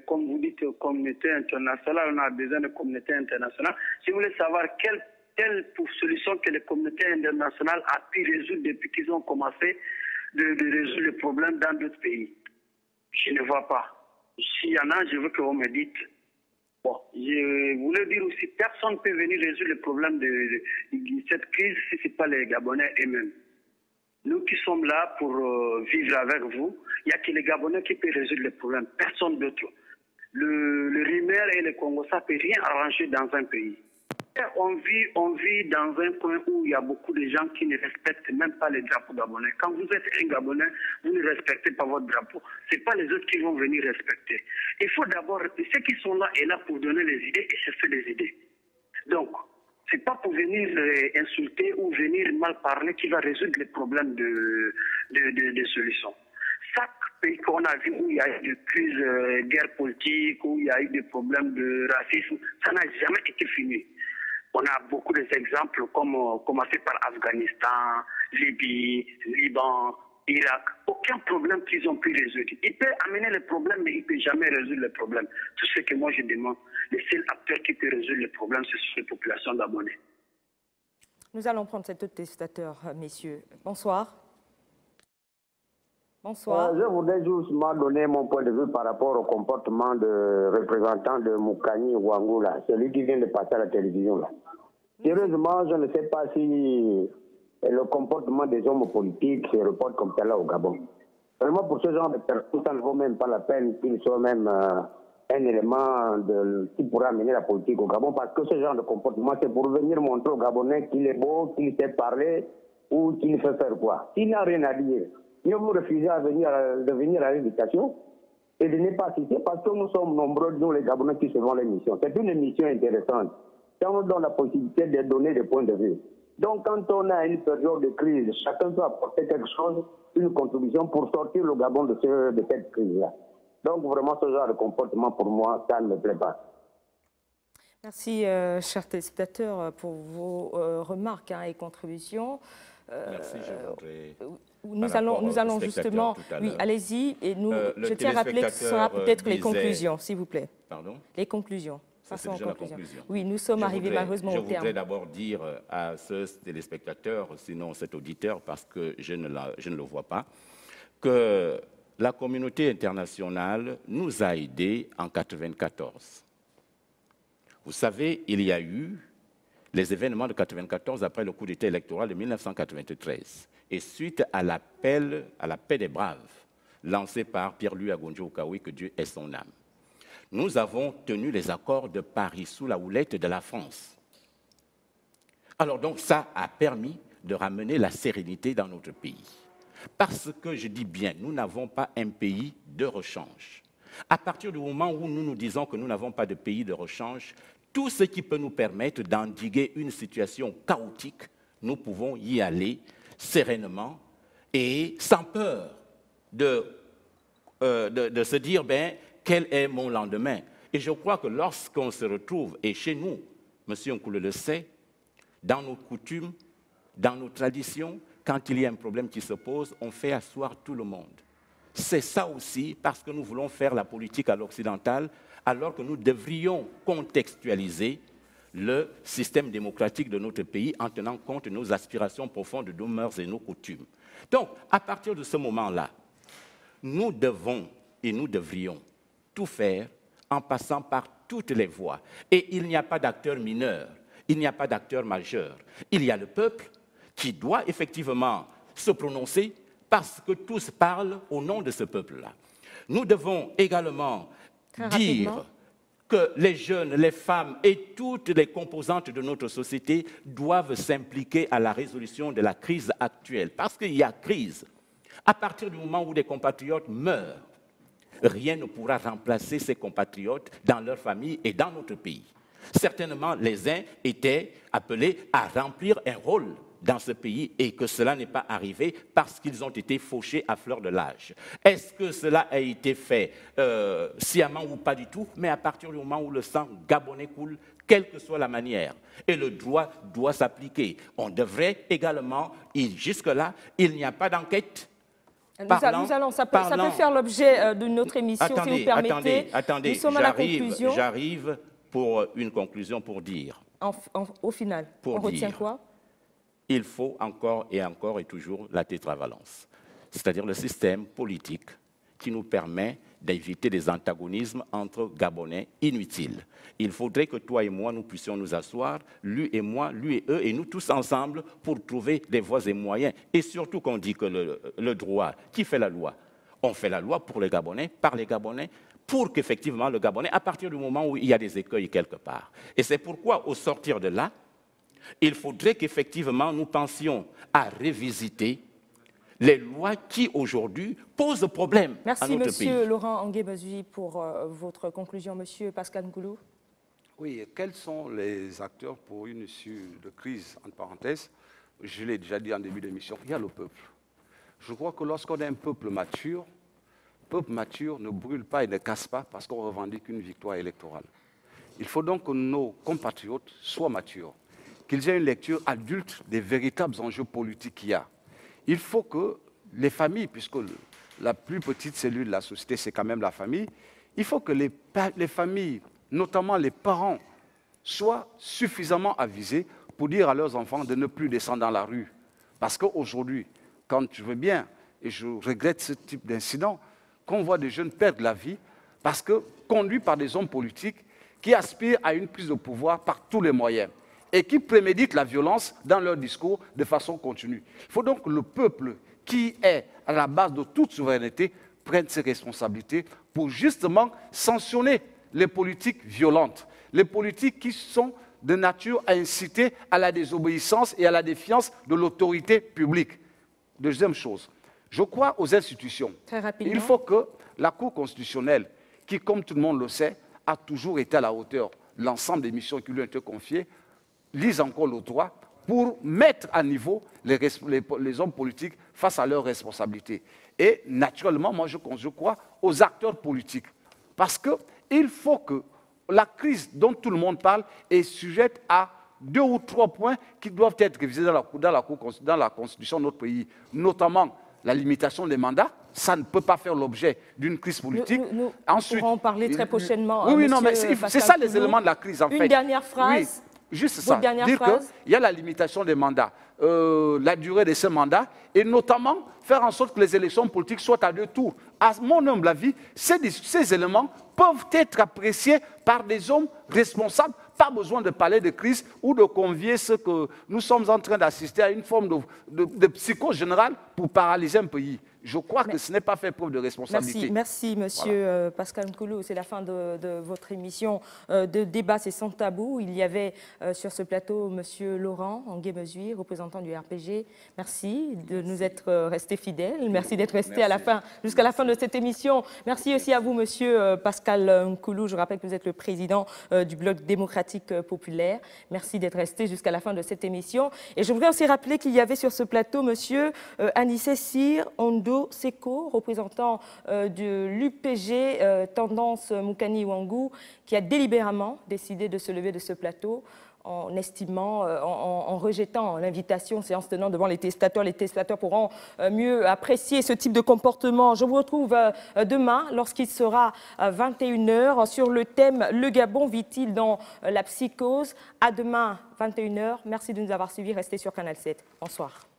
comme vous dites, communauté internationale. On a besoin de communauté internationale. Je voulais savoir quelle solution que les communautés internationales a pu résoudre depuis qu'ils ont commencé de résoudre les problèmes dans d'autres pays. Je ne vois pas. S'il y en a, je veux que vous me dites. Bon, je voulais dire aussi, personne ne peut venir résoudre le problème de cette crise si ce n'est pas les Gabonais eux-mêmes. Nous qui sommes là pour vivre avec vous, il n'y a que les Gabonais qui peuvent résoudre les problèmes, personne d'autre. Le Rimer et le Congo, ça ne peut rien arranger dans un pays. On vit dans un coin où il y a beaucoup de gens qui ne respectent même pas les drapeaux gabonais. Quand vous êtes un Gabonais, vous ne respectez pas votre drapeau. Ce n'est pas les autres qui vont venir respecter. Il faut d'abord, ceux qui sont là et là pour donner les idées et chercher les idées. Donc, ce n'est pas pour venir insulter ou venir mal parler qui va résoudre les problèmes de solutions. chaque pays qu'on a vu où il y a eu des crises de guerre politique, où il y a eu des problèmes de racisme, ça n'a jamais été fini. On a beaucoup d'exemples, comme commencer par Afghanistan, Libye, Liban, Irak. Aucun problème qu'ils ont pu résoudre. Ils peuvent amener les problèmes, mais ils ne peuvent jamais résoudre les problèmes. Tout ce que moi je demande, les seuls acteurs qui peuvent résoudre les problèmes, ce sont les populations gabonaises.
Nous allons prendre cet autre téléspectateur, messieurs. Bonsoir. Bonsoir.
Je voudrais justement donner mon point de vue par rapport au comportement de représentant de Moukani Ouangou, celui qui vient de passer à la télévision. Là. Sérieusement, je ne sais pas si le comportement des hommes politiques se reporte comme ça là au Gabon. Vraiment, pour ce genre de personnes, ça ne vaut même pas la peine qu'ils soient même un élément qui pourrait amener la politique au Gabon, parce que ce genre de comportement, c'est pour venir montrer aux Gabonais qu'il est beau, qu'il sait parler ou qu'il fait faire quoi. S'il n'a rien à dire, mieux vous refusez de venir à l'éducation et de ne pas assister, parce que nous sommes nombreux, nous les Gabonais, qui suivons l'émission. C'est une émission intéressante. Ça nous donne la possibilité de donner des points de vue. Donc, quand on a une période de crise, chacun doit apporter quelque chose, une contribution pour sortir le Gabon de cette crise-là. Donc, vraiment, ce genre de comportement, pour moi, ça ne me plaît pas.
Merci, chers téléspectateurs, pour vos remarques et contributions.
Merci, je voudrais...
Nous allons justement... Oui, allez-y. Et je tiens à rappeler que ce sera peut-être les conclusions, s'il vous plaît.
Pardon?
Les conclusions.
C'est déjà la conclusion.
Oui, nous sommes arrivés malheureusement au terme.
Je voudrais d'abord dire à ce téléspectateur, sinon cet auditeur, parce que je ne le vois pas, que la communauté internationale nous a aidés en 1994. Vous savez, il y a eu les événements de 1994 après le coup d'État électoral de 1993. Et suite à l'appel à la paix des braves, lancé par Pierre-Louis Agonjo-Okaoué, que Dieu ait son âme, nous avons tenu les accords de Paris sous la houlette de la France. Alors donc ça a permis de ramener la sérénité dans notre pays. Parce que, je dis bien, nous n'avons pas un pays de rechange. À partir du moment où nous nous disons que nous n'avons pas de pays de rechange, tout ce qui peut nous permettre d'endiguer une situation chaotique, nous pouvons y aller sereinement et sans peur de se dire, quel est mon lendemain? Et je crois que lorsqu'on se retrouve, et chez nous, M. Nkoulé le sait, dans nos coutumes, dans nos traditions, quand il y a un problème qui se pose, on fait asseoir tout le monde. C'est ça aussi parce que nous voulons faire la politique à l'occidentale, alors que nous devrions contextualiser le système démocratique de notre pays en tenant compte de nos aspirations profondes, de nos mœurs et nos coutumes. Donc, à partir de ce moment-là, nous devons et nous devrions tout faire en passant par toutes les voies. Et il n'y a pas d'acteur mineur, il n'y a pas d'acteur majeur. Il y a le peuple qui doit effectivement se prononcer parce que tous parlent au nom de ce peuple-là. Nous devons également dire que les jeunes, les femmes et toutes les composantes de notre société doivent s'impliquer à la résolution de la crise actuelle. Parce qu'il y a crise. À partir du moment où des compatriotes meurent, rien ne pourra remplacer ces compatriotes dans leur famille et dans notre pays. Certainement, les uns étaient appelés à remplir un rôle dans ce pays et que cela n'est pas arrivé parce qu'ils ont été fauchés à fleur de l'âge. Est-ce que cela a été fait sciemment ou pas du tout? Mais à partir du moment où le sang gabonais coule, quelle que soit la manière, et le droit doit s'appliquer. On devrait également, jusque-là, il n'y a pas d'enquête.
Ça peut faire l'objet d'une autre émission, si vous permettez.
Attendez,
nous sommes à la conclusion.
J'arrive pour une conclusion pour dire.
Au final, on retient quoi?
Il faut encore et toujours la tétravalence, c'est-à-dire le système politique qui nous permet d'éviter des antagonismes entre Gabonais inutiles. Il faudrait que toi et moi, nous puissions nous asseoir, lui et moi, lui et eux, et nous tous ensemble, pour trouver des voies et moyens. Et surtout qu'on dit que le droit, qui fait la loi? On fait la loi pour les Gabonais, par les Gabonais, pour qu'effectivement le Gabonais, à partir du moment où il y a des écueils quelque part. Et c'est pourquoi, au sortir de là, il faudrait qu'effectivement nous pensions à revisiter les lois qui aujourd'hui posent problème à notre pays.
Merci, Monsieur Laurent Angué-Bazui, pour votre conclusion. Monsieur Pascal Nkoulou.
Oui, quels sont les acteurs pour une issue de crise, entre parenthèses? Je l'ai déjà dit en début d'émission, il y a le peuple. Je crois que lorsqu'on a un peuple mature, peuple mature ne brûle pas et ne casse pas parce qu'on revendique une victoire électorale. Il faut donc que nos compatriotes soient matures, qu'ils aient une lecture adulte des véritables enjeux politiques qu'il y a. Il faut que les familles, puisque la plus petite cellule de la société, c'est quand même la famille, il faut que les familles, notamment les parents, soient suffisamment avisés pour dire à leurs enfants de ne plus descendre dans la rue. Parce qu'aujourd'hui, quand je veux bien, et je regrette ce type d'incident, qu'on voit des jeunes perdre la vie parce que conduits par des hommes politiques qui aspirent à une prise de pouvoir par tous les moyens et qui préméditent la violence dans leur discours de façon continue. Il faut donc que le peuple, qui est à la base de toute souveraineté, prenne ses responsabilités pour justement sanctionner les politiques violentes, les politiques qui sont de nature à inciter à la désobéissance et à la défiance de l'autorité publique. Deuxième chose, je crois aux institutions.
Très rapidement.
Il faut que la Cour constitutionnelle, qui, comme tout le monde le sait, a toujours été à la hauteur de l'ensemble des missions qui lui ont été confiées, lise encore le droit pour mettre à niveau les hommes politiques face à leurs responsabilités. Et naturellement, moi je crois aux acteurs politiques. Parce qu'il faut que la crise dont tout le monde parle est sujette à 2 ou 3 points qui doivent être révisés dans la Constitution de notre pays, notamment la limitation des mandats. Ça ne peut pas faire l'objet d'une crise politique.
Nous
Ensuite,
pourrons en parler très prochainement.
Oui, non, mais c'est ça les éléments de la crise, en fait.
Une dernière phrase.
Oui, juste ça. Dire
phrase.
qu'il y a la limitation des mandats, la durée de ces mandats, et notamment faire en sorte que les élections politiques soient à 2 tours. À mon humble avis, ces éléments peuvent être appréciés par des hommes responsables. Pas besoin de parler de crise ou de convier ce que nous sommes en train d'assister à une forme de psychose générale pour paralyser un pays. Je crois que ce n'est pas fait preuve de responsabilité.
Merci monsieur Pascal Nkoulou. C'est la fin de votre émission de débat, c'est sans tabou. Il y avait sur ce plateau monsieur Laurent Angué-Mesui, représentant du RPG. Merci de nous être restés fidèles. Merci d'être resté jusqu'à la fin de cette émission. Merci aussi à vous monsieur Pascal Nkoulou. Je rappelle que vous êtes le président du Bloc démocratique populaire. Merci d'être resté jusqu'à la fin de cette émission. Et je voudrais aussi rappeler qu'il y avait sur ce plateau monsieur Anissé Cyr Ondo Seko, représentant de l'UPG Tendance Moukani Ouangou, qui a délibérément décidé de se lever de ce plateau en estimant, en rejetant l'invitation séance tenant devant les téléspectateurs. Les téléspectateurs pourront mieux apprécier ce type de comportement. Je vous retrouve demain lorsqu'il sera 21h sur le thème « Le Gabon vit-il dans la psychose ?» À demain, 21h. Merci de nous avoir suivis. Restez sur Canal 7. Bonsoir.